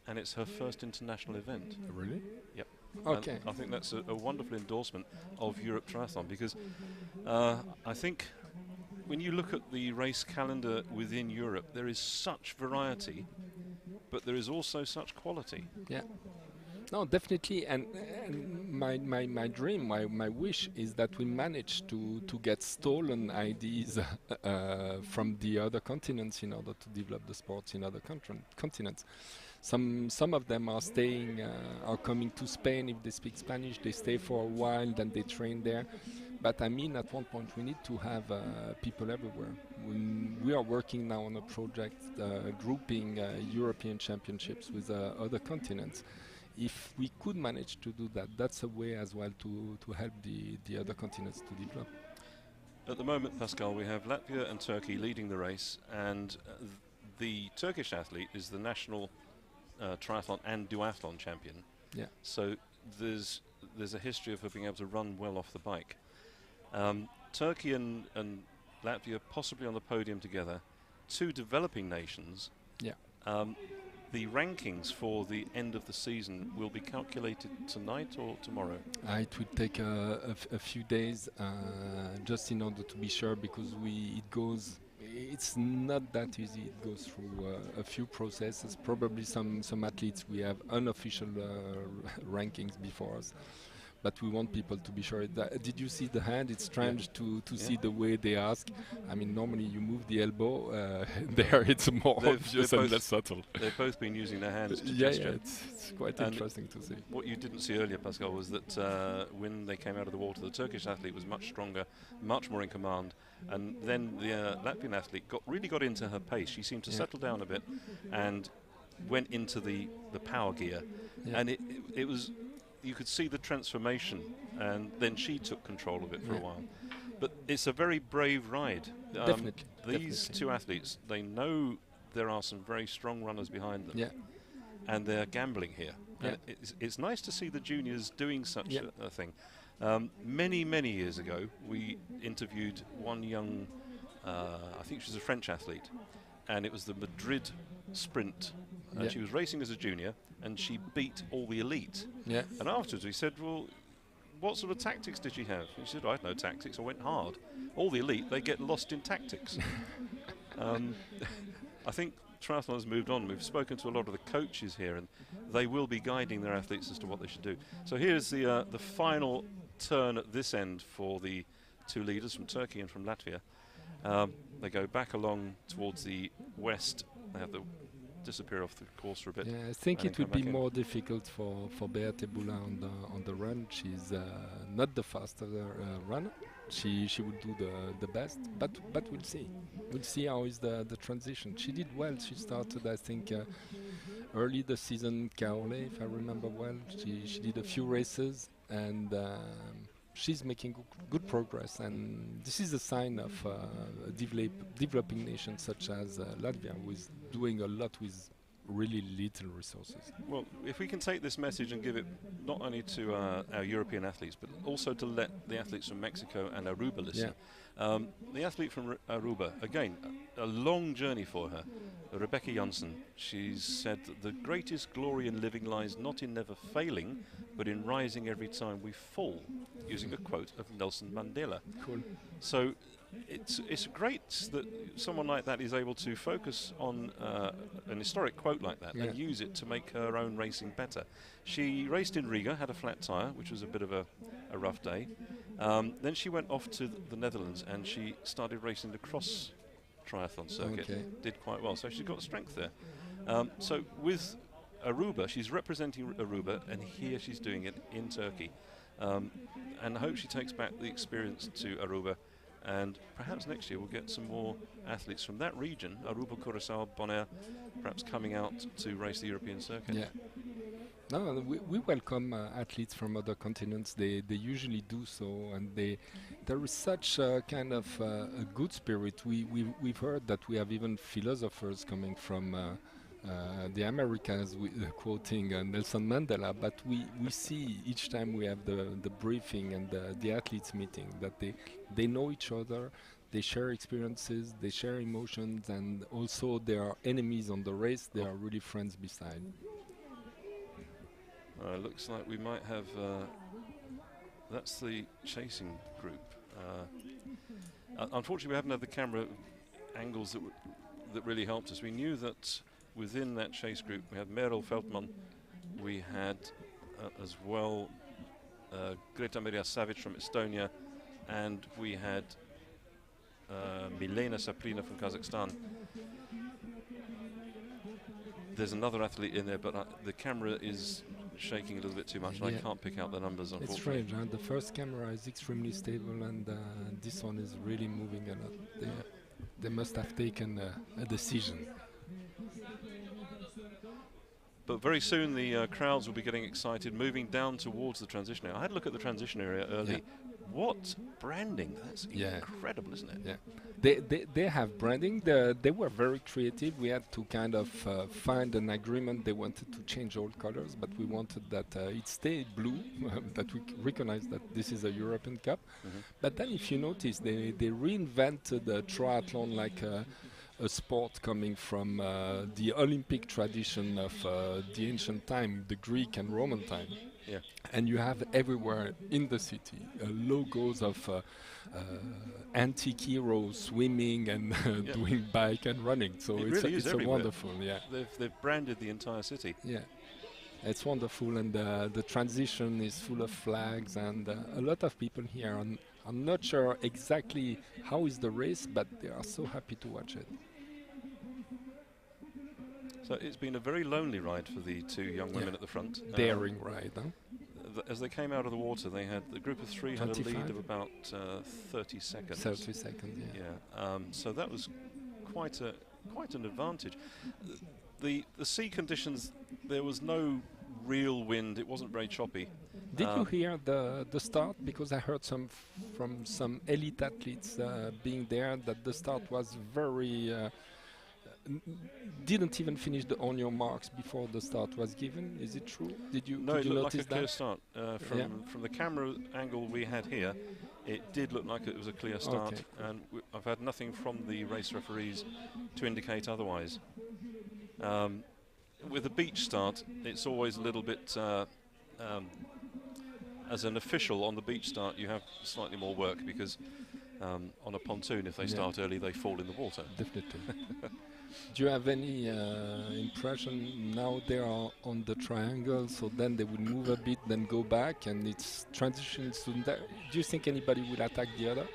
and it's her first international event. Really? Yep. Okay. And I think that's a wonderful endorsement of Europe Triathlon, because I think when you look at the race calendar within Europe, there is such variety, but there is also such quality. Yeah. No, definitely. And my dream, my wish is that we manage to get stolen ideas from the other continents in order to develop the sports in other continents. Some of them are staying, are coming to Spain. If they speak Spanish, they stay for a while, then they train there. But I mean, at one point, we need to have people everywhere. We are working now on a project grouping European championships with other continents. If we could manage to do that, that's a way as well to help the other continents to develop. At the moment, Pascal, we have Latvia and Turkey leading the race, and the Turkish athlete is the national triathlon and duathlon champion. Yeah. So there's a history of her being able to run well off the bike. Turkey and Latvia possibly on the podium together, two developing nations. Yeah. The rankings for the end of the season will be calculated tonight or tomorrow? It will take a few days, just in order to be sure, because it's not that easy. It goes through a few processes. Probably some athletes, we have unofficial rankings before us. But we want people to be sure. Did you see the hand? It's strange to see the way they ask. I mean, normally you move the elbow. There it's more obvious and less subtle. They've both been using their hands to gesture. Yeah, it's quite interesting to see. What you didn't see earlier, Pascal, was that when they came out of the water, the Turkish athlete was much stronger, much more in command. And then the Latvian athlete really got into her pace. She seemed to settle down a bit and went into the power gear. And it was... You could see the transformation, and then she took control of it for a while. But it's a very brave ride. Definitely. These definitely. two athletes, they know there are some very strong runners behind them. Yeah. And they're gambling here. Yeah. It's nice to see the juniors doing such Yeah. a thing. Many, many years ago, we interviewed one young, I think she was a French athlete, and it was the Madrid sprint. Yeah. She was racing as a junior, and she beat all the elite. Yeah. And afterwards we said, well, what sort of tactics did she have? And she said, I had no tactics, I went hard. All the elite, they get lost in tactics. I think triathlon has moved on. We've spoken to a lot of the coaches here, and they will be guiding their athletes as to what they should do. So here's the final turn at this end for the two leaders from Turkey and from Latvia. They go back along towards the west. They have to disappear off the course for a bit. Yeah, I think and it then would come be back in. more difficult for Beate Bula on the run. She's not the fastest runner. She would do the best, but we'll see. We'll see how is the transition. She did well. She started, I think, early the season, Kaole, if I remember well. She did a few races, and she's making good progress. And this is a sign of a developing nation such as Latvia, who is doing a lot with really little resources. Well, if we can take this message and give it not only to our European athletes, but also to let the athletes from Mexico and Aruba listen. The athlete from Aruba, again, a long journey for her, Rebecca Janssen. She's said that the greatest glory in living lies not in never failing, but in rising every time we fall, using a quote of Nelson Mandela. Cool. So it's great that someone like that is able to focus on an historic quote like that and use it to make her own racing better. She raced in Riga, had a flat tyre, which was a bit of a rough day. Then she went off to the Netherlands and she started racing the cross triathlon circuit. Okay. Did quite well, so she's got strength there. So with Aruba, she's representing Aruba, and here she's doing it in Turkey. And I hope she takes back the experience to Aruba. And perhaps next year we'll get some more athletes from that region, Aruba, Curaçao, Bonaire, perhaps coming out to race the European circuit. Yeah. No, we welcome athletes from other continents. They usually do so, and there is such a kind of a good spirit. We've heard that we have even philosophers coming from the Americas, quoting Nelson Mandela. But we see each time we have the briefing and the athletes meeting that they know each other. They share experiences, they share emotions, and also they are enemies on the race. They are really friends beside. Looks like we might have, that's the chasing group. Unfortunately we haven't had the camera angles that really helped us. We knew that within that chase group we had Merel Feldman, we had as well Greta Maria Savic from Estonia, and we had Milena Saprina from Kazakhstan. There's another athlete in there, but the camera is shaking a little bit too much, and I can't pick out the numbers, unfortunately. It's strange, huh? The first camera is extremely stable, and this one is really moving a lot. They must have taken a decision. But very soon the crowds will be getting excited, moving down towards the transition area. I had a look at the transition area early. Yeah. What branding! That's incredible, isn't it? Yeah, they have branding. They were very creative. We had to kind of find an agreement. They wanted to change all colors, but we wanted that it stayed blue, that we recognize that this is a European Cup. But then if you notice, they reinvented the triathlon like a sport coming from the Olympic tradition of the ancient time, the Greek and Roman time. Yeah. And you have everywhere in the city logos of antique heroes swimming and doing bike and running. So it's a wonderful, They've branded the entire city. Yeah, it's wonderful, and the transition is full of flags, and a lot of people here. I'm not sure exactly how is the race, but they are so happy to watch it. So it's been a very lonely ride for the two young women at the front. Daring ride, huh? As they came out of the water, they had the group of three 25? had a lead of about 30 seconds. 30 seconds, yeah. So that was quite an advantage. The sea conditions, there was no real wind. It wasn't very choppy. Did you hear the start? Because I heard from some elite athletes being there that the start was very didn't even finish on your marks before the start was given. Is it true? No, did it you looked like notice a clear that? start. Yeah. From the camera angle we had here, it did look like it was a clear start, Okay. and I've had nothing from the race referees to indicate otherwise. With a beach start, it's always a little bit, as an official on the beach start, you have slightly more work because on a pontoon, if they start early, they fall in the water. Definitely. Do you have any impression now they are on the triangle, so then they would move a bit, then go back, and it's transitions to that. Do you think anybody will attack the other?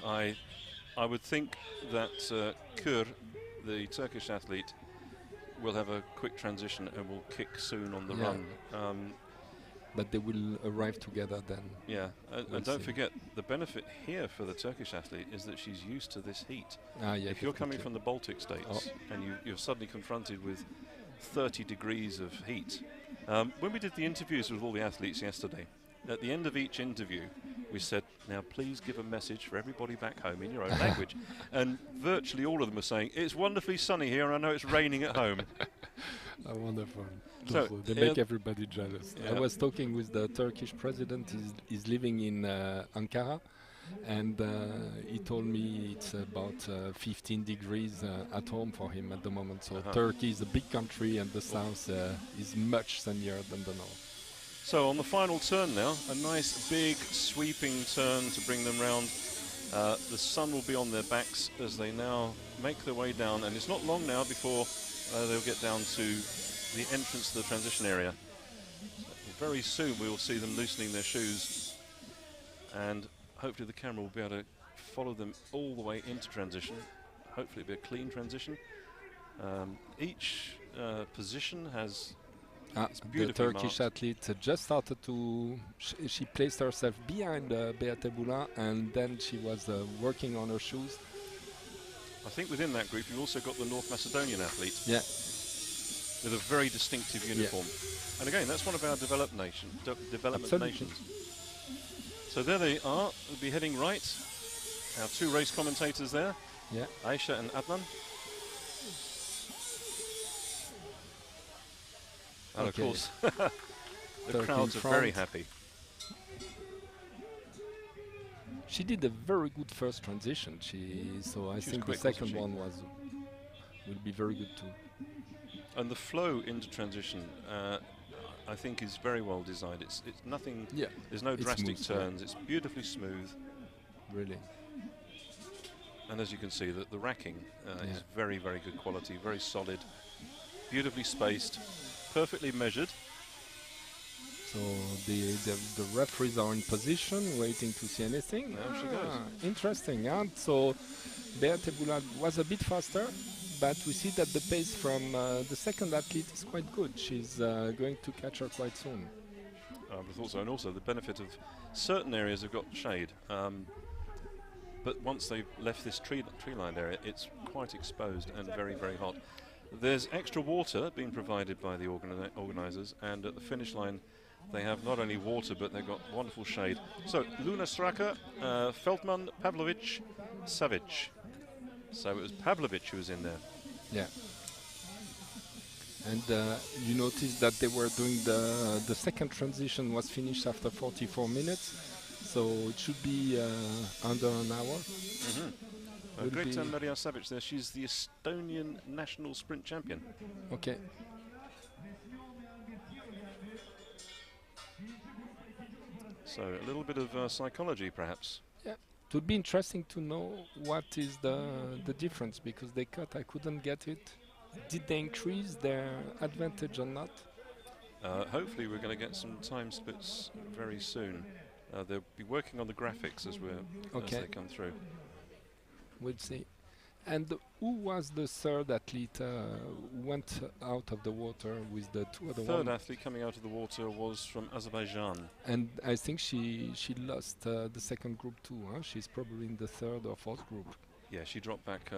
I would think that Kür, the Turkish athlete, will have a quick transition and will kick soon on the run. But they will arrive together then. Yeah, We'll and don't see. forget, the benefit here for the Turkish athlete is that she's used to this heat. Yeah, If you're coming definitely. from the Baltic states and you're suddenly confronted with 30 degrees of heat. When we did the interviews with all the athletes yesterday, at the end of each interview, we said, now please give a message for everybody back home in your own language. And virtually all of them are saying, it's wonderfully sunny here and I know it's raining at home. Wonderful. So, They make everybody jealous. I yeah. was talking with the Turkish president. He's living in Ankara, and he told me it's about 15 degrees at home for him at the moment. So Turkey is a big country, and the south is much sunnier than the north. So on the final turn now, a nice big sweeping turn to bring them round. The sun will be on their backs as they now make their way down, and it's not long now before they'll get down to the entrance to the transition area. Very soon we will see them loosening their shoes, and hopefully the camera will be able to follow them all the way into transition. Hopefully it'll be a clean transition. Each position has the Turkish athlete just started to, she placed herself behind Beate Bula, and then she was working on her shoes. I think within that group you've also got the North Macedonian athlete. Yeah. With a very distinctive uniform. And again, that's one of our development nations. So there they are, they'll be heading right. Our two race commentators there, Aisha and Adnan. And of course, the crowds are very happy. She did a very good first transition. So I think the second one will be very good too. And the flow into transition, I think, is very well designed. It's nothing. Yeah. There's no drastic turns. It's beautifully smooth. Really. And as you can see, the racking is very, very good quality, very solid, beautifully spaced, perfectly measured. So the referees are in position, waiting to see anything. There she goes. Interesting. So Beate Bula was a bit faster, but we see that the pace from the second athlete is quite good. She's going to catch her quite soon. I would have thought so, and also the benefit of certain areas have got shade. But once they've left this tree-lined area, it's quite exposed and very, very hot. There's extra water being provided by the organisers, and at the finish line they have not only water, but they've got wonderful shade. So, Luna Straka, Feldman, Pavlovic, Savic. So it was Pavlovic who was in there. Yeah. And you noticed that they were doing the second transition was finished after 44 minutes. So it should be under an hour. Greta Maria Savic there, she's the Estonian national sprint champion. Okay. So a little bit of psychology perhaps. Yeah. It would be interesting to know what is the difference, because they cut, I couldn't get it. Did they increase their advantage or not? Hopefully we're going to get some time splits very soon. They'll be working on the graphics as they come through. We'll see. And who was the third athlete who went out of the water with the two other ones? The third athlete coming out of the water was from Azerbaijan. And I think she lost the second group too. She's probably in the third or fourth group. Yeah, she dropped back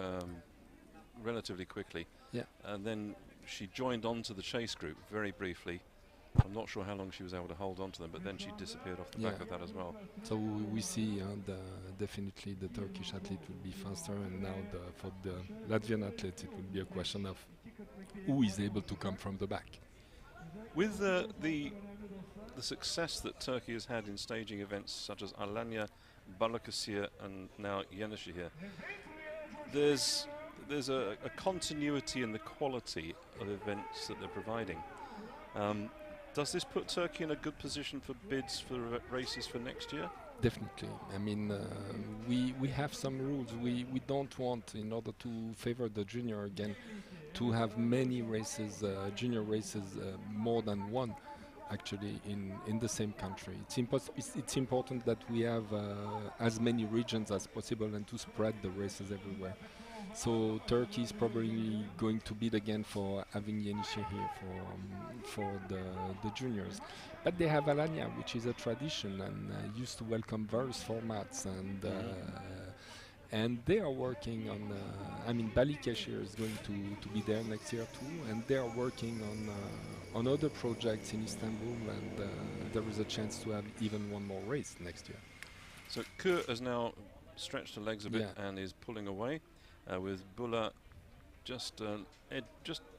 relatively quickly. Yeah. And then she joined on to the chase group very briefly. I'm not sure how long she was able to hold on to them, but then she disappeared off the back of that as well. So we see definitely the Turkish athlete will be faster, and now for the Latvian athlete it will be a question of who is able to come from the back. With the success that Turkey has had in staging events such as Alanya, Balıkesir, and now Yenisehir, there's a continuity in the quality of events that they're providing. Does this put Turkey in a good position for bids for races for next year? Definitely. I mean, we have some rules. We don't want, in order to favor the junior again, to have many races, junior races, more than one, actually, in the same country. It's important that we have as many regions as possible and to spread the races everywhere. So Turkey is probably going to bid again for having Yenisehir for the juniors. But they have Alanya, which is a tradition and used to welcome various formats, and they are working on. I mean, Balıkesir is going to be there next year too, and they are working on other projects in Istanbul, and there is a chance to have even one more race next year. So Kür has now stretched her legs a bit and is pulling away. With Bula just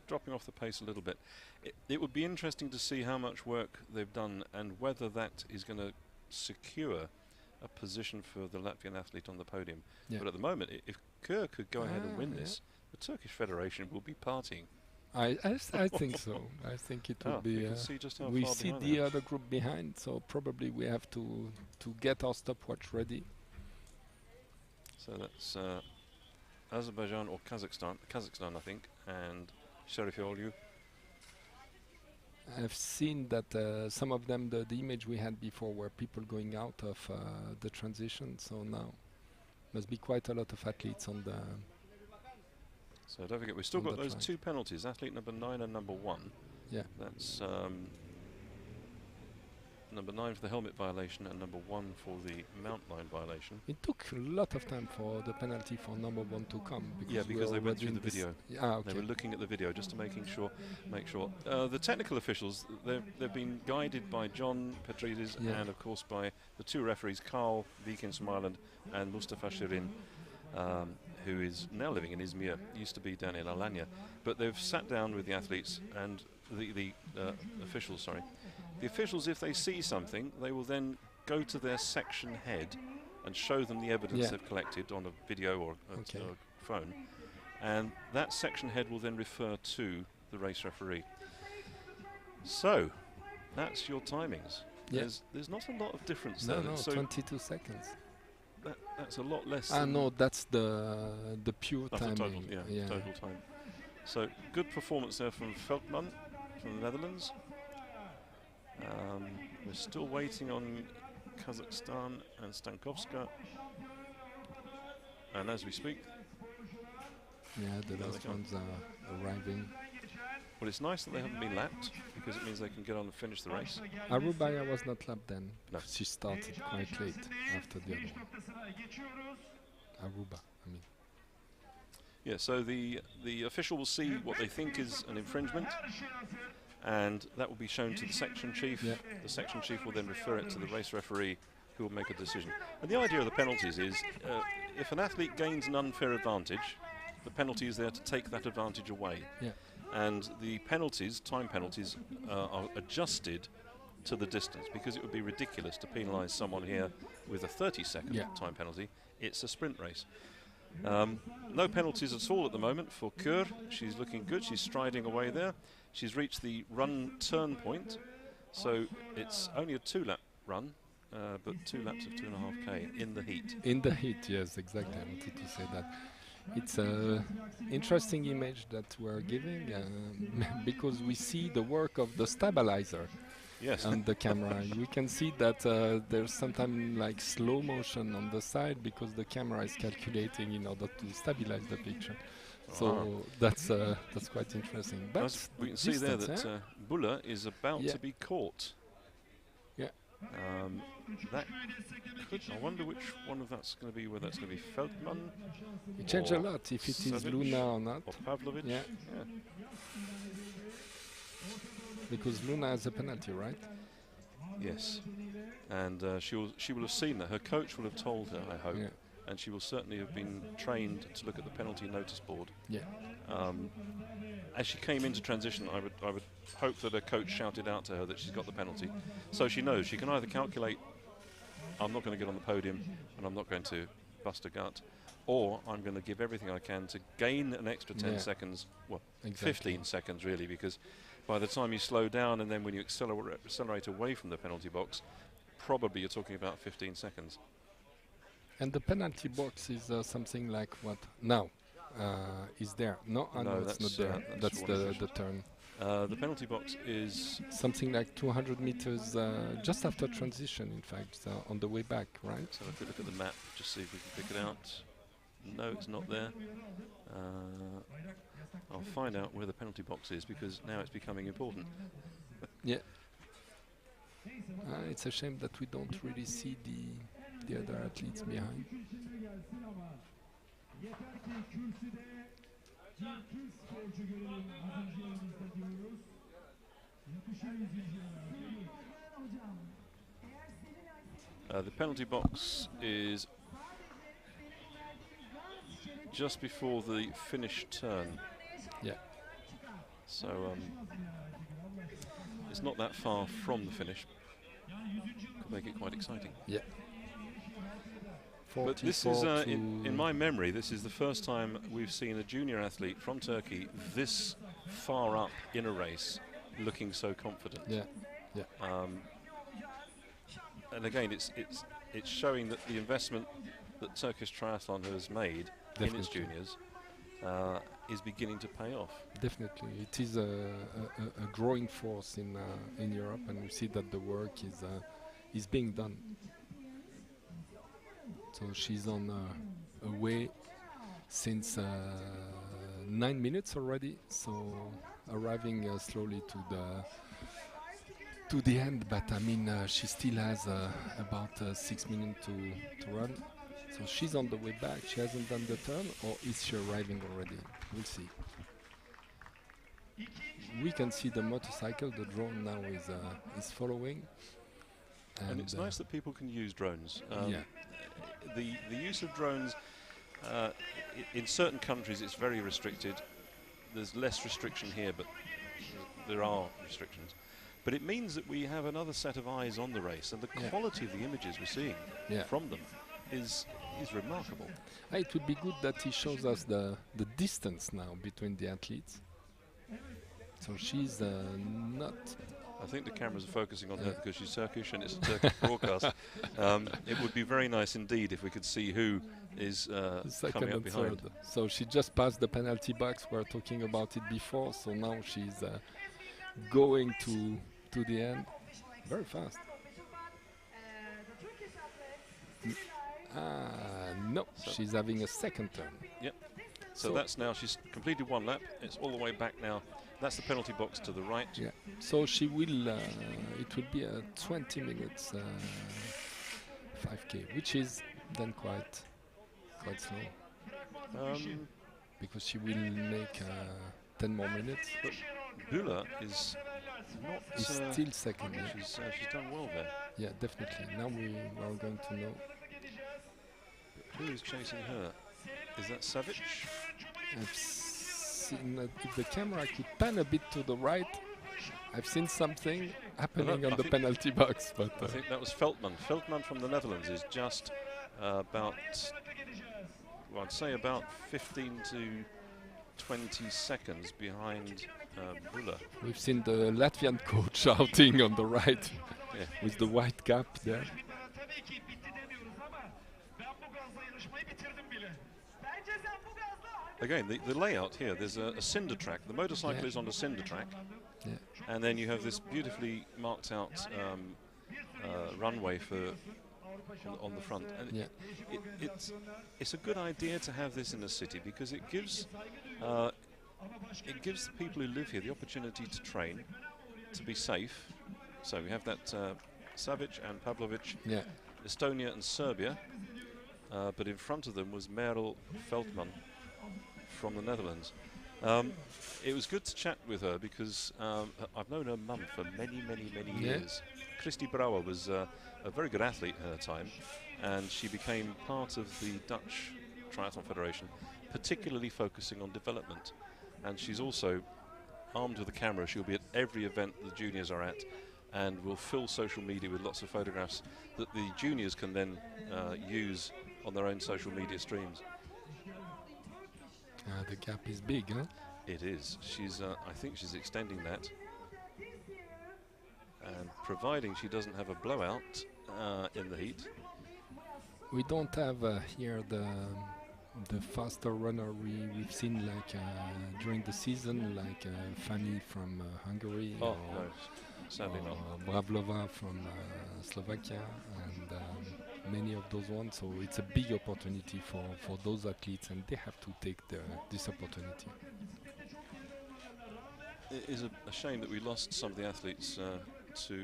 dropping off the pace a little bit. It would be interesting to see how much work they've done and whether that is going to secure a position for the Latvian athlete on the podium. But at the moment, if Kür could go ahead and win this, the Turkish Federation will be partying. I think so. I think it will be. You can see just how we far see behind the other group behind, so probably we have to get our stopwatch ready. So that's Azerbaijan or Kazakhstan, I think, and Yenisehir. I've seen that some of them, the image we had before, were people going out of the transition. So now must be quite a lot of athletes on the. So don't forget, we've still got those two penalties: athlete number 9 and number 1. Yeah. That's number 9 for the helmet violation and number 1 for the mount line violation. It took a lot of time for the penalty for number 1 to come. Because they went through the video. Okay. They were looking at the video just to make sure. The technical officials, they've been guided by John Petridis and of course by the two referees, Carl Vikins from Ireland and Mustafa Shirin, who is now living in Izmir, used to be down in Alanya. But they've sat down with the athletes and the officials, sorry. The officials, if they see something, they will then go to their section head and show them the evidence they've collected on a video or a phone. And that section head will then refer to the race referee. So, that's your timings. There's not a lot of difference there. No, so 22 seconds. That's a lot less no, that's the pure timing. Total time. So, good performance there from Veldman from the Netherlands. We're still waiting on Kazakhstan and Stankovska, and as we speak, the last ones are arriving. Well, it's nice that they haven't been lapped because it means they can get on and finish the race. Arubaya was not lapped then. No. She started quite late after the other one. Aruba, I mean. Yeah, so the official will see what they think is an infringement, and that will be shown to the section chief. The section chief will then refer it to the race referee, who will make a decision. And the idea of the penalties is, if an athlete gains an unfair advantage, the penalty is there to take that advantage away. And the penalties, time penalties, are adjusted to the distance, because it would be ridiculous to penalise someone here with a 30-second time penalty. It's a sprint race. No penalties at all at the moment for Kür. She's looking good. She's striding away there. She's reached the run turn point, so it's only a 2-lap run, but 2 laps of 2.5k in the heat. In the heat, yes, exactly. I wanted to say that. It's an interesting image that we're giving because we see the work of the stabilizer on the camera. We can see that there's sometimes like slow motion on the side because the camera is calculating in order to stabilize the picture. So that's quite interesting. But as we can see there that Bula is about to be caught. That could, I wonder which one of that's going to be, whether that's going to be Feldman. It changes a lot if it is Luna or not. Or Pavlovic. because Luna has a penalty, right? Yes. And she will have seen that. Her coach will have told her, I hope. Yeah. And she will certainly have been trained to look at the penalty notice board. Yeah. As she came into transition, I would hope that her coach shouted out to her that she's got the penalty. So she knows she can either calculate, I'm not going to get on the podium and I'm not going to bust a gut, or I'm going to give everything I can to gain an extra 10 seconds, well, Exactly. 15 seconds really, because by the time you slow down and then when you accelerate away from the penalty box, probably you're talking about 15 seconds. And the penalty box is something like what? Now, is there? No, No, it's not that's, there. that's That's one the turn. The penalty box is Something like 200 meters just after transition, in fact, on the way back, right? so if we look at the map, just see if we can pick it out. No, it's not there. I'll find out where the penalty box is because now it's becoming important. Yeah. It's a shame that we don't really see the other athletes behind. The penalty box is just before the finish turn. Yeah. So it's not that far from the finish. Could make it quite exciting. Yeah. But this is, 44 to in my memory, this is the first time we've seen a junior athlete from Turkey this far up in a race, looking so confident. Yeah. Yeah. And again, it's showing that the investment that Turkish Triathlon has made in its Definitely. juniors is beginning to pay off. Definitely, it is a growing force in Europe, and we see that the work is being done. So she's on a way since 9 minutes already. So arriving slowly to the end, but I mean she still has about 6 minutes to run. So she's on the way back. She hasn't done the turn, or is she arriving already? We'll see. We can see the motorcycle. The drone now is following. And it's nice that people can use drones. Yeah. The use of drones in certain countries it's very restricted. There's less restriction here, but there are restrictions. But it means that we have another set of eyes on the race, and the quality of the images we're seeing from them is remarkable. It would be good that he shows us the distance now between the athletes. So she's not. I think the cameras are focusing on her because she's Turkish and it's a Turkish broadcast. It would be very nice indeed if we could see who is Second coming up and behind. third. So she just passed the penalty box. We were talking about it before. So now she's going to the end very fast. No, she's having a second turn. Yep. So that's now, she's completed one lap. It's all the way back now. That's the penalty box to the right. Yeah. So she will. It will be a 20 minutes 5K, which is then quite slow. Because she will make 10 more minutes. But Bula is not. Is still second. Yeah. She's done well there. Yeah, definitely. Now we are going to know. Who is chasing her? Is that Savic? I've seen if the camera could pan a bit to the right, I've seen something happening on the penalty box. But I think that was Veltman. Veltman from the Netherlands is just about, well, I'd say about 15 to 20 seconds behind Bula. we've seen the Latvian coach shouting on the right with the white cap there. Again, the layout here, there's a cinder track. The motorcycle is on a cinder track. Yeah. And then you have this beautifully marked out runway on the front. And it's a good idea to have this in a city because it gives the people who live here the opportunity to train, to be safe. So we have that Savic and Pavlovic, Estonia and Serbia, but in front of them was Merel Veltman from the Netherlands. It was good to chat with her because I've known her mum for many years. Christy Brouwer was a very good athlete in her time, and she became part of the Dutch Triathlon Federation, particularly focusing on development. And she's also armed with a camera. She'll be at every event the juniors are at, and will fill social media with lots of photographs that the juniors can then use on their own social media streams. The gap is big, huh? It is. She's, I think she's extending that. And providing she doesn't have a blowout in the heat. We don't have here the faster runner we've seen like during the season, like Fanny from Hungary, Oh, or no, sadly not. Bravlova from Slovakia, and many of those ones. So it's a big opportunity for those athletes, and they have to take this opportunity. It is a shame that we lost some of the athletes to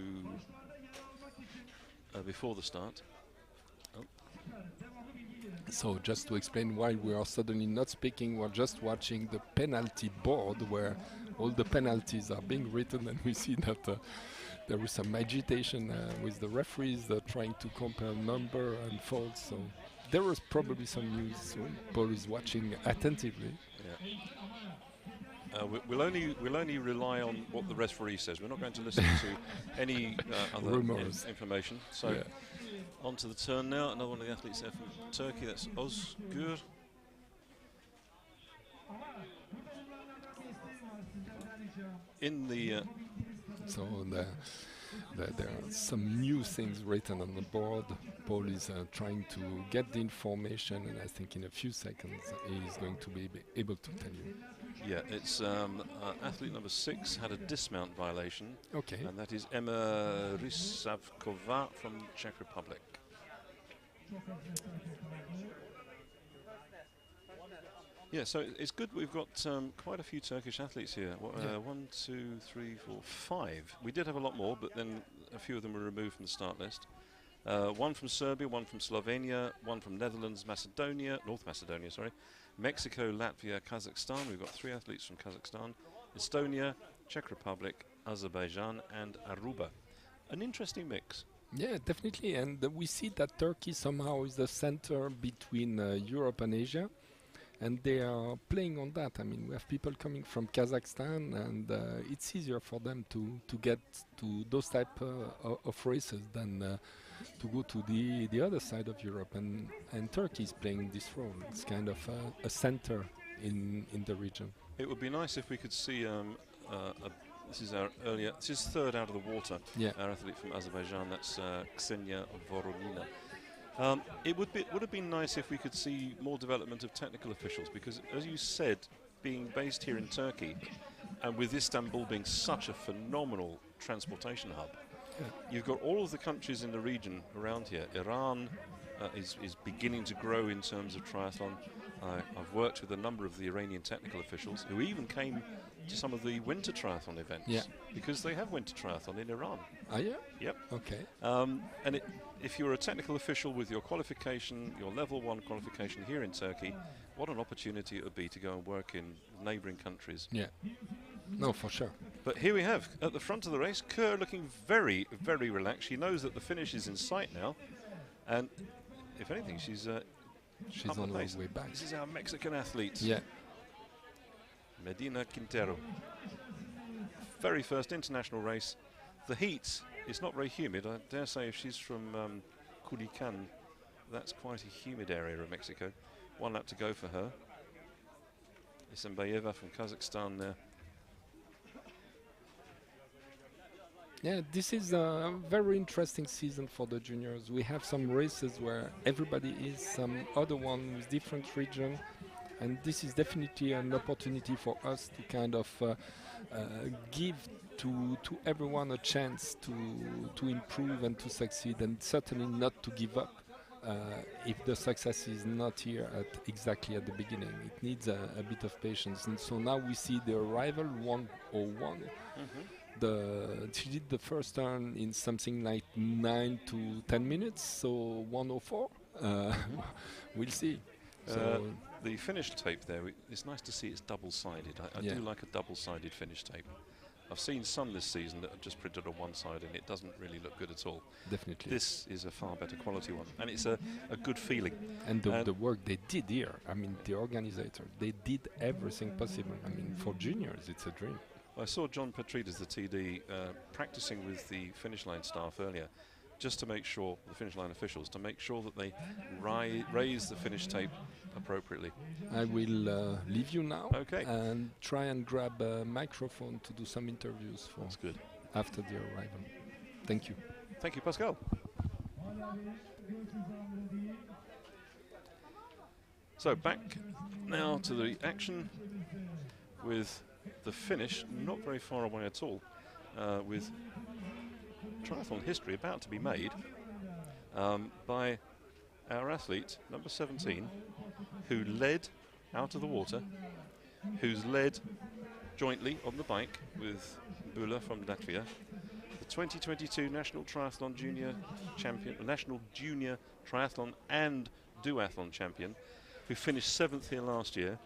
before the start. Oh. So just to explain why we are suddenly not speaking, we're just watching the penalty board where all the penalties are being written, and we see that there is some agitation with the referees trying to compare number and faults. So there was probably some news. So Paul is watching attentively. Yeah. We'll only rely on what the referee says. We're not going to listen to any other Rumours. information. So Yeah. on to the turn now. Another one of the athletes there from Turkey. That's Özgür. In the So there are some new things written on the board. Paul is trying to get the information, and I think in a few seconds he is going to be able to tell you. yeah, it's athlete number 6 had a dismount violation, Okay. and that is Emma Rysavkova from Czech Republic. Yeah, so it's good we've got quite a few Turkish athletes here. 1, 2, 3, 4, 5. We did have a lot more, but then a few of them were removed from the start list. One from Serbia, one from Slovenia, one from Netherlands, North Macedonia, sorry, Mexico, Latvia, Kazakhstan. We've got 3 athletes from Kazakhstan, Estonia, Czech Republic, Azerbaijan, and Aruba. An interesting mix. Yeah, definitely. And we see that Turkey somehow is the center between Europe and Asia. And they are playing on that. I mean, we have people coming from Kazakhstan, and it's easier for them to get to those type of races than to go to the other side of Europe. And Turkey is playing this role. It's kind of a center in the region. It would be nice if we could see this is third out of the water. Yeah. Our athlete from Azerbaijan, that's Ksenia Voronina. It would have been nice if we could see more development of technical officials, because, as you said, being based here in Turkey, and with Istanbul being such a phenomenal transportation hub, you've got all of the countries in the region around here. Iran is beginning to grow in terms of triathlon. I've worked with a number of the Iranian technical officials who even came to some of the winter triathlon events, because they have winter triathlon in Iran. Ah, yeah? Yep. Okay. And if you're a technical official with your qualification, your level 1 qualification here in Turkey, what an opportunity it would be to go and work in neighbouring countries. Yeah. No, for sure. But here we have, at the front of the race, Kerr looking very relaxed. She knows that the finish is in sight now, and if anything, she's on her way back. This is our Mexican athlete. Yeah. Medina Quintero. Very first international race. The heat is not very humid. I dare say if she's from Culiacan, that's quite a humid area of Mexico. 1 lap to go for her. Isambayeva from Kazakhstan there. Yeah, this is a very interesting season for the juniors. We have some races where everybody is, some other one with different region, and this is definitely an opportunity for us to kind of give to everyone a chance to improve and to succeed, and certainly not to give up if the success is not here exactly at the beginning. It needs a bit of patience, and so now we see the arrival 1:01. She did the first turn in something like 9 to 10 minutes, so 1:04. We'll see. So the finish tape there, it's nice to see it's double-sided. I Yeah. do like a double-sided finish tape. I've seen some this season that are just printed on one side and it doesn't really look good at all. Definitely. This is a far better quality one, and it's a good feeling. And the work they did here, I mean, the organizers, they did everything possible. I mean, for juniors, it's a dream. I saw John Petrides, the TD, practicing with the finish line staff earlier, just to make sure, the finish line officials, to make sure that they raise the finish tape appropriately. I will leave you now Okay. and try and grab a microphone to do some interviews for That's good. after the arrival. Thank you. Thank you, Pascal. So back now to the action with the finish, not very far away at all, with triathlon history about to be made by our athlete, number 17, who led out of the water, who's led jointly on the bike with Bula from Latvia, the 2022 National Triathlon Junior Champion, National Junior Triathlon and Duathlon Champion, who finished 7th here last year.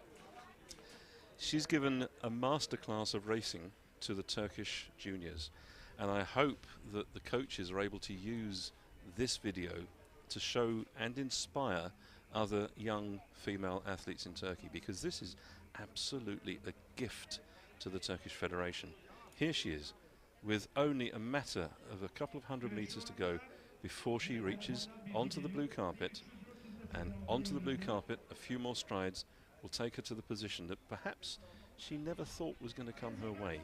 She's given a masterclass of racing to the Turkish juniors, and I hope that the coaches are able to use this video to show and inspire other young female athletes in Turkey, because this is absolutely a gift to the Turkish Federation. Here she is, with only a matter of a couple of 100 meters to go before she reaches onto the blue carpet, and onto the blue carpet a few more strides will take her to the position that perhaps she never thought was going to come her way,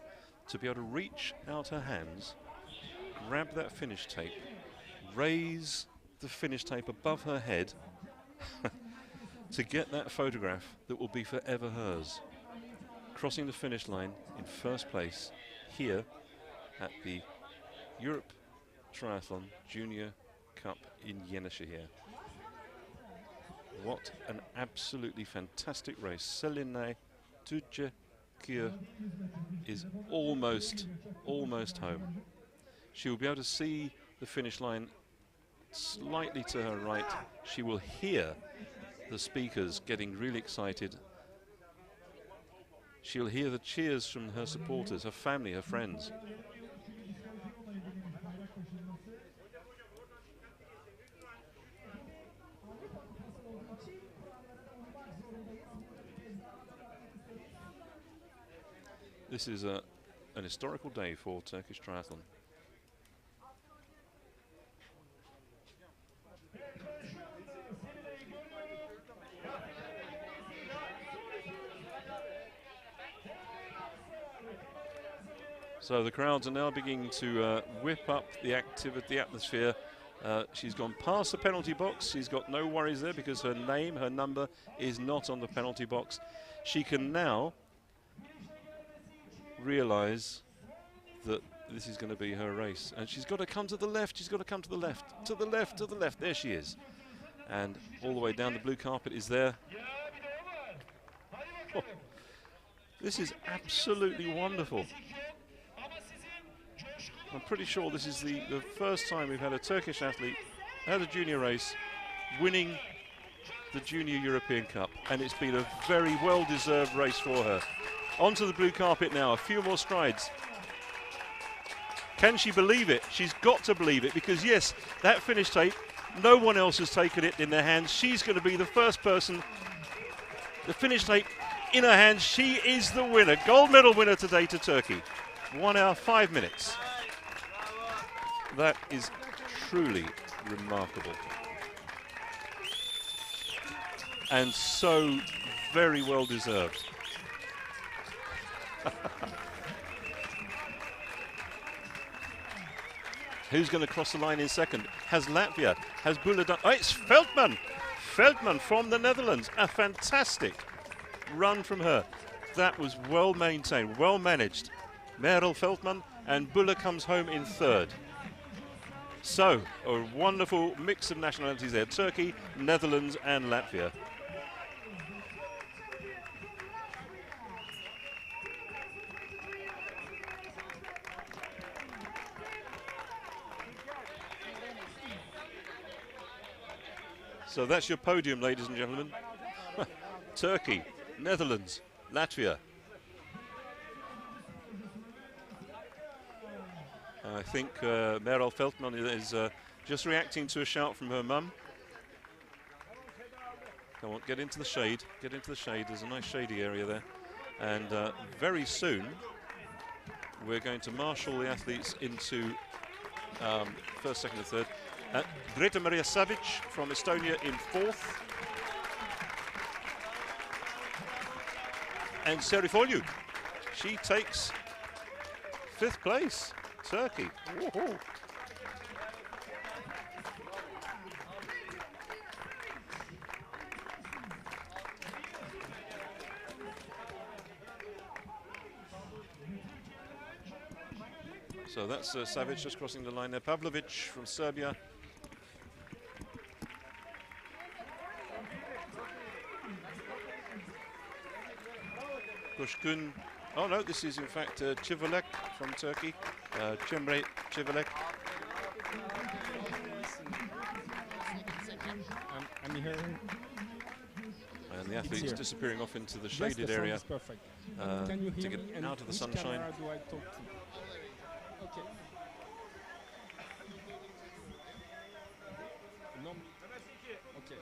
to be able to reach out her hands, grab that finish tape, raise the finish tape above her head to get that photograph that will be forever hers, crossing the finish line in first place here at the Europe Triathlon Junior Cup in Yenisehir. What an absolutely fantastic race. Selinay Yenisehir is almost home. She will be able to see the finish line slightly to her right. She will hear the speakers getting really excited. She'll hear the cheers from her supporters, her family, her friends. This is an historical day for Turkish triathlon. So the crowds are now beginning to whip up the atmosphere. She's gone past the penalty box. She's got no worries there because her name, her number is not on the penalty box. She can now realize that this is going to be her race, and she's got to come to the left. She's got to come to the left, to the left, to the left. There she is, and all the way down the blue carpet is there. Oh, this is absolutely wonderful. I'm pretty sure this is the first time we've had a Turkish athlete at a junior race winning the Junior European Cup, and it's been a very well-deserved race for her. Onto the blue carpet now, a few more strides. Can she believe it? She's got to believe it, because yes, that finish tape, no one else has taken it in their hands. She's going to be the first person. The finish tape in her hands. She is the winner. Gold medal winner today to Turkey. 1 hour, 5 minutes. That is truly remarkable. And so very well deserved. Who's going to cross the line in second? Has Latvia, has Bula done? Oh, it's Veldman! Veldman from the Netherlands. A fantastic run from her. That was well maintained, well managed. Merel Veldman, and Bula comes home in third. So, a wonderful mix of nationalities there. Turkey, Netherlands and Latvia. So that's your podium, ladies and gentlemen. Turkey, Netherlands, Latvia. I think Meral Feldman is just reacting to a shout from her mum. Come on, get into the shade. Get into the shade. There's a nice shady area there. And very soon, we're going to marshal the athletes into first, second and third. Greta Maria Savic from Estonia in fourth. And Serifoliu, she takes fifth place. Turkey. Woohoo. So that's Savic just crossing the line there. Pavlovic from Serbia. Kushkun. Oh no, this is in fact Civelek from Turkey. Cemre Civelek. I'm here. And the athlete's disappearing off into the shaded area Can you hear to me? get And out of the which sunshine. camera do I talk to? Okay. No. Okay.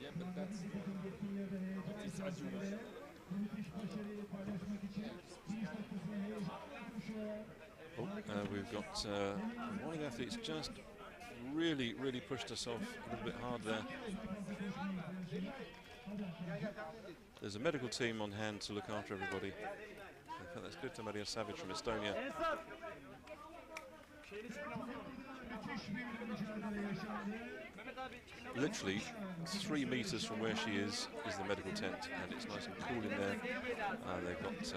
Yeah, but that's it is as you wish. We've got one of the athletes just really pushed herself a little bit hard there. There's a medical team on hand to look after everybody. In fact, that's Greta Maria Savic from Estonia. Literally 3 meters from where she is the medical tent, and it's nice and cool in there. They've got the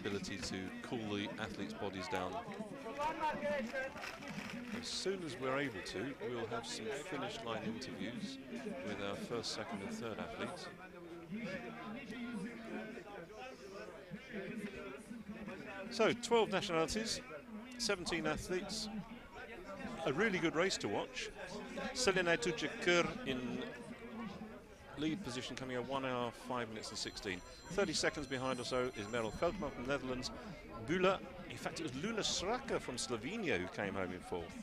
ability to cool the athletes' bodies down. As soon as we're able to, we'll have some finish line interviews with our first, second and third athletes. So 12 nationalities, 17 athletes, a really good race to watch. Selena Tucekir in lead position, coming at 1 hour, 5 minutes and 16. 30 seconds behind or so is Meryl Feldman from the Netherlands. Bula, in fact it was Luna Sraka from Slovenia who came home in fourth.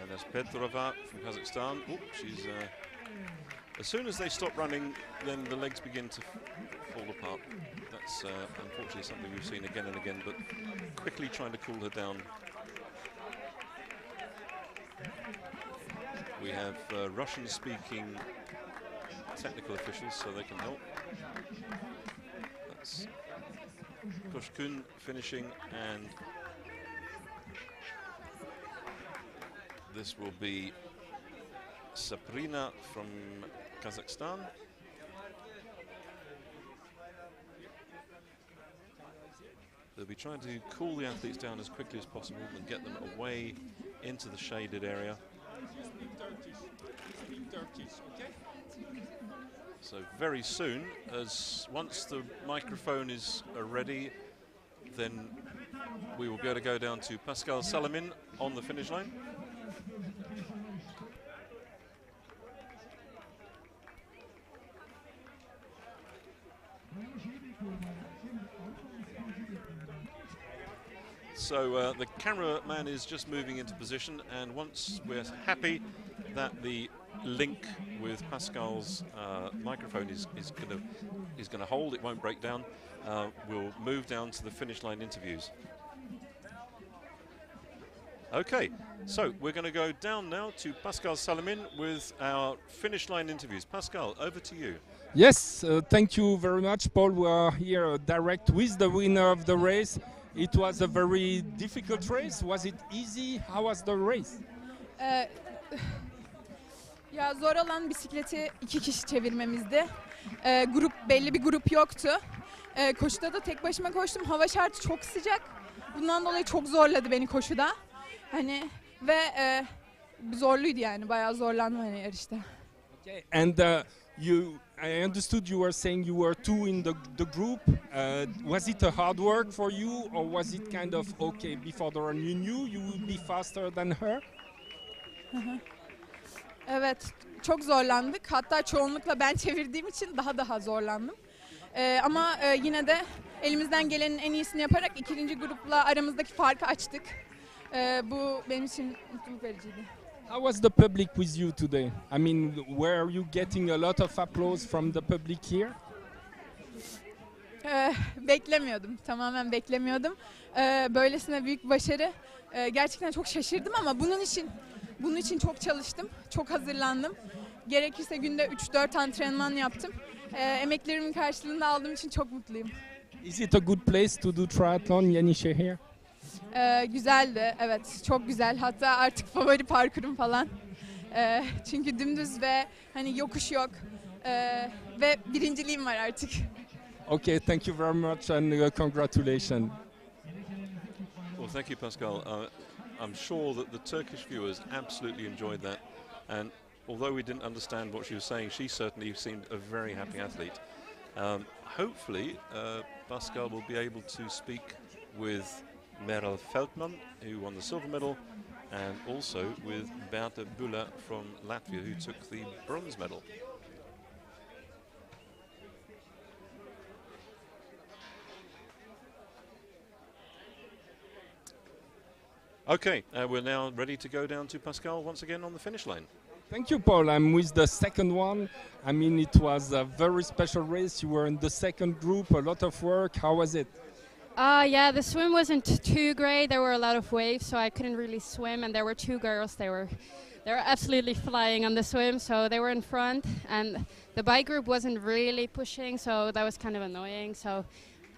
And there's Petrova from Kazakhstan. Oh, she's as soon as they stop running, then the legs begin to fall apart. That's unfortunately something we've seen again and again, but quickly trying to cool her down. We have Russian-speaking technical officials, so they can help. That's Kushkun finishing, and this will be Sabrina from Kazakhstan. They'll be trying to cool the athletes down as quickly as possible and get them away into the shaded area. So very soon, once the microphone is ready, then we will be able to go down to Pascal Salamin on the finish line. So the cameraman is just moving into position, and once we're happy that the link with Pascal's microphone is going to hold, it won't break down, we'll move down to the finish line interviews. Okay, so we're going to go down now to Pascal Salamin with our finish line interviews. Pascal, over to you. Yes, thank you very much, Paul. We are here direct with the winner of the race. It was a very difficult race. Was it easy? How was the race? Ya zor olan bisikleti 2 kişi çevirmemizdi. Belli bir grup yoktu. Koşuda da tek başıma koştum. Hava şartı çok sıcak. Bundan dolayı çok zorladı beni koşuda. Hani ve zorluydu yani. Bayağı zorlandım hani yarışta. Okay. And I understood you were saying you were two in the group. Was it a hard work for you, or was it kind of okay before the run? You knew you would be faster than her. Evet, çok zorlandık. Hatta çoğunlukla ben çevirdiğim için daha zorlandım. Ama yine de elimizden gelenin en iyisini yaparak ikinci grupla aramızdaki farkı açtık. Bu benim için mutluluk vericiydi. How was the public with you today? I mean, were you getting a lot of applause from the public here? Beklemiyordum, tamamen beklemiyordum. Böylesine büyük başarı. Gerçekten çok şaşırdım ama bunun için çok çalıştım, çok hazırlandım. Gerekirse günde 3-4 antrenman yaptım. Emeklerimin karşılığını aldığım için çok mutluyum. Is it a good place to do triathlon, Yenisehir? Güzeldi, evet, çok güzel. Hatta artık favori parkurum falan. Çünkü dümdüz ve hani yokuş yok. Ve birinciliğim var artık. Okay, thank you very much and congratulations. Well, thank you, Pascal. I'm sure that the Turkish viewers absolutely enjoyed that, and although we didn't understand what she was saying, she certainly seemed a very happy athlete. Hopefully, Pascal will be able to speak with Meral Feldman, who won the silver medal, and also with Beate Bula from Latvia, who took the bronze medal. Okay, we're now ready to go down to Pascal once again on the finish line. Thank you, Paul. I'm with the second one. I mean, it was a very special race. You were in the second group, a lot of work. How was it? Yeah, the swim wasn't too great. There were a lot of waves, so I couldn't really swim. And there were two girls. They were absolutely flying on the swim, so they were in front. And the bike group wasn't really pushing, so that was kind of annoying. So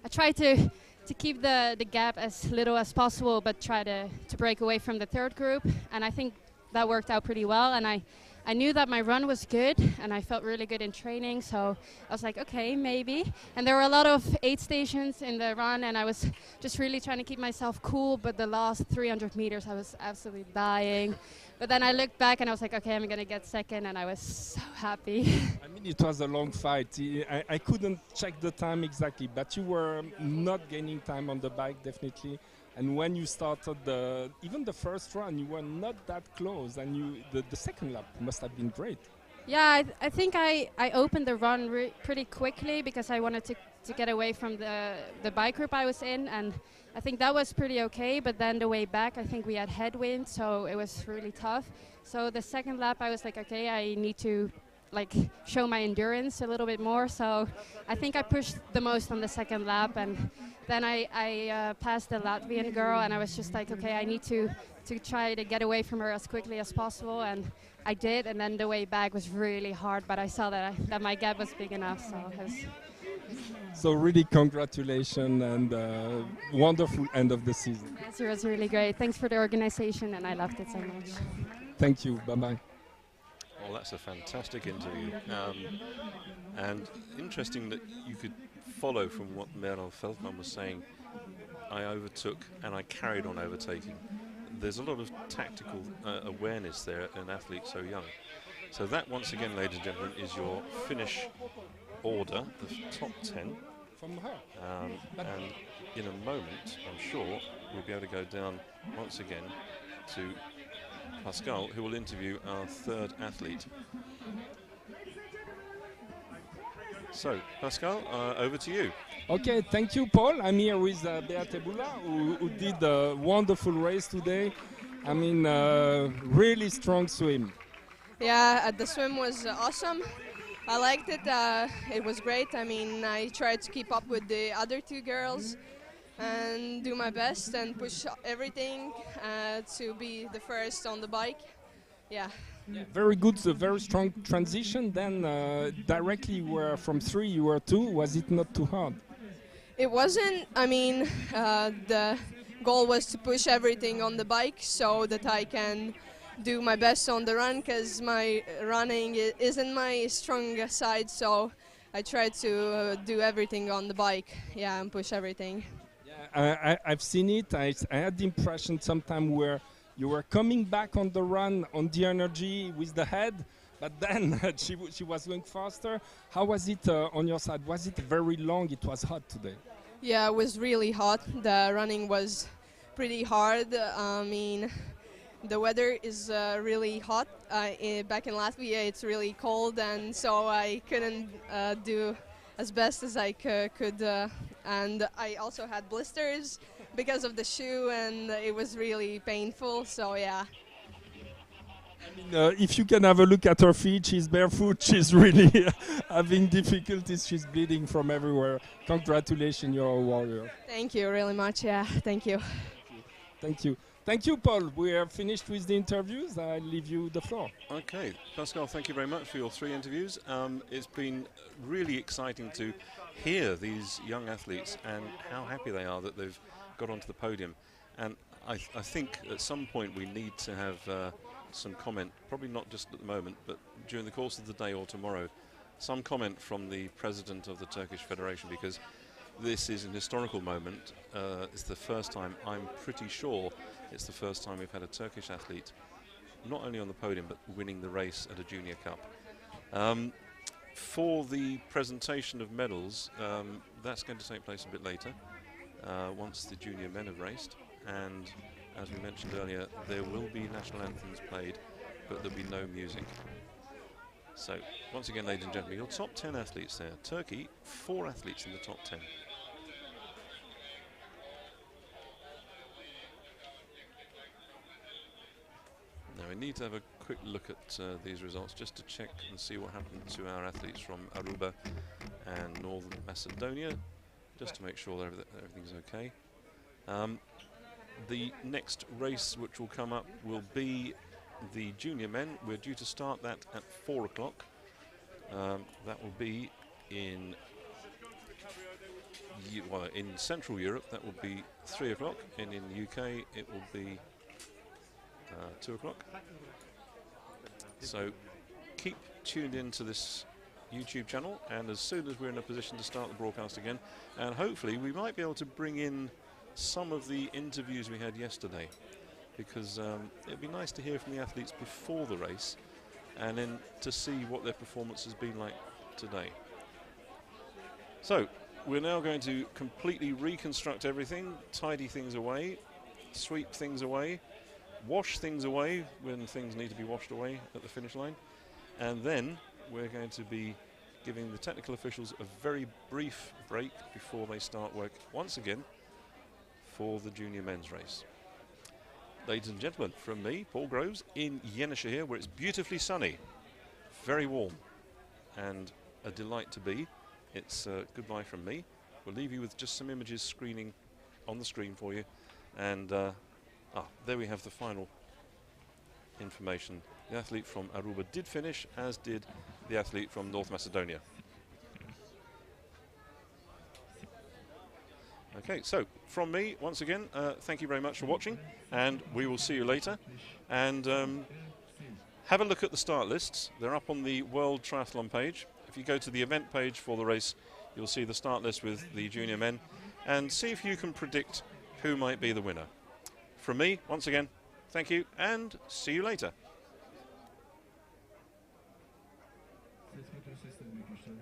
I tried to keep the gap as little as possible, but try to break away from the third group. And I think that worked out pretty well. And I knew that my run was good, and I felt really good in training, so I was like, okay, maybe. And there were a lot of aid stations in the run, and I was just really trying to keep myself cool, but the last 300 meters I was absolutely dying. But then I looked back and I was like, okay, I'm going to get second, and I was so happy. I mean, it was a long fight. I couldn't check the time exactly, but you were not gaining time on the bike, definitely. And when you started even the first run, you were not that close, and the second lap must have been great. Yeah, I think I opened the run pretty quickly because I wanted to get away from the bike group I was in, and I think that was pretty okay. But then the way back, I think we had headwind, so it was really tough. So the second lap, I was like, okay, I need to show my endurance a little bit more. So I think I pushed the most on the second lap, and then I passed the Latvian girl, and I was just like, okay, I need to try to get away from her as quickly as possible, and I did. And then the way back was really hard, but I saw that my gap was big enough, so it was. So really congratulations and wonderful end of the season. Yes, it was really great. Thanks for the organization, and I loved it so much. Thank you. Bye-bye. Well, that's a fantastic interview, and interesting that you could follow from what Meral Feldman was saying. I overtook and I carried on overtaking. There's a lot of tactical awareness there in an athlete so young. So that, once again, ladies and gentlemen, is your finish order, the top 10. From her. And in a moment, I'm sure, we'll be able to go down once again to Pascal, who will interview our third athlete. So, Pascal, over to you. Okay, thank you, Paul. I'm here with Beate Bula, who did a wonderful race today. I mean, really strong swim. Yeah, the swim was awesome. I liked it. It was great. I mean, I tried to keep up with the other two girls and do my best and push everything to be the first on the bike. Yeah. Very good, a very strong transition. Then directly you were from 3, you were 2. Was it not too hard? It wasn't. I mean, the goal was to push everything on the bike so that I can do my best on the run, because my running isn't my strong side. So I tried to do everything on the bike, and push everything. Yeah, I've seen it. I had the impression sometime where You were coming back on the run on the energy with the head, but then she was going faster. How was it on your side? Was it very long? It was hot today. Yeah, it was really hot. The running was pretty hard. I mean, the weather is really hot. Back in Latvia, it's really cold, and so I couldn't do as best as I could. And I also had blisters because of the shoe, and it was really painful. So yeah. I mean, if you can have a look at her feet, she's barefoot. She's really having difficulties. She's bleeding from everywhere. Congratulations, you're a warrior. Thank you really much. Yeah, thank you. Thank you. Thank you, Paul. We are finished with the interviews. I leave you the floor. Okay, Pascal, thank you very much for your 3 interviews. It's been really exciting to hear these young athletes and how happy they are that they've got onto the podium. And I think at some point we need to have some comment, probably not just at the moment, but during the course of the day or tomorrow, some comment from the president of the Turkish Federation, because this is an historical moment. It's the first time, I'm pretty sure, it's the first time we've had a Turkish athlete not only on the podium but winning the race at a junior cup. For the presentation of medals, that's going to take place a bit later, once the junior men have raced, and as we mentioned earlier, there will be national anthems played, but there'll be no music. So, once again, ladies and gentlemen, your top 10 athletes there. Turkey, 4 athletes in the top 10. Now, we need to have a quick look at these results just to check and see what happened to our athletes from Aruba and Northern Macedonia, just to make sure that everything's okay. The next race which will come up will be the junior men. We're due to start that at 4 o'clock. That will be in Central Europe. That will be 3 o'clock, and in the UK it will be 2 o'clock. So keep tuned into this YouTube channel, and as soon as we're in a position to start the broadcast again, and hopefully we might be able to bring in some of the interviews we had yesterday, because it'd be nice to hear from the athletes before the race and then to see what their performance has been like today. So we're now going to completely reconstruct everything, tidy things away, sweep things away, wash things away when things need to be washed away at the finish line, and then we're going to be giving the technical officials a very brief break before they start work once again for the junior men's race. Ladies and gentlemen, from me, Paul Groves, in Yenisehir, where it's beautifully sunny, very warm, and a delight to be. It's goodbye from me. We'll leave you with just some images screening on the screen for you, and there we have the final information. The athlete from Aruba did finish, as did the athlete from North Macedonia. Okay, so from me, once again, thank you very much for watching, and we will see you later. And have a look at the start lists. They're up on the World Triathlon page. If you go to the event page for the race, you'll see the start list with the junior men, and see if you can predict who might be the winner. From me, once again, thank you, and see you later. Ses kontrol sistemi güçleri.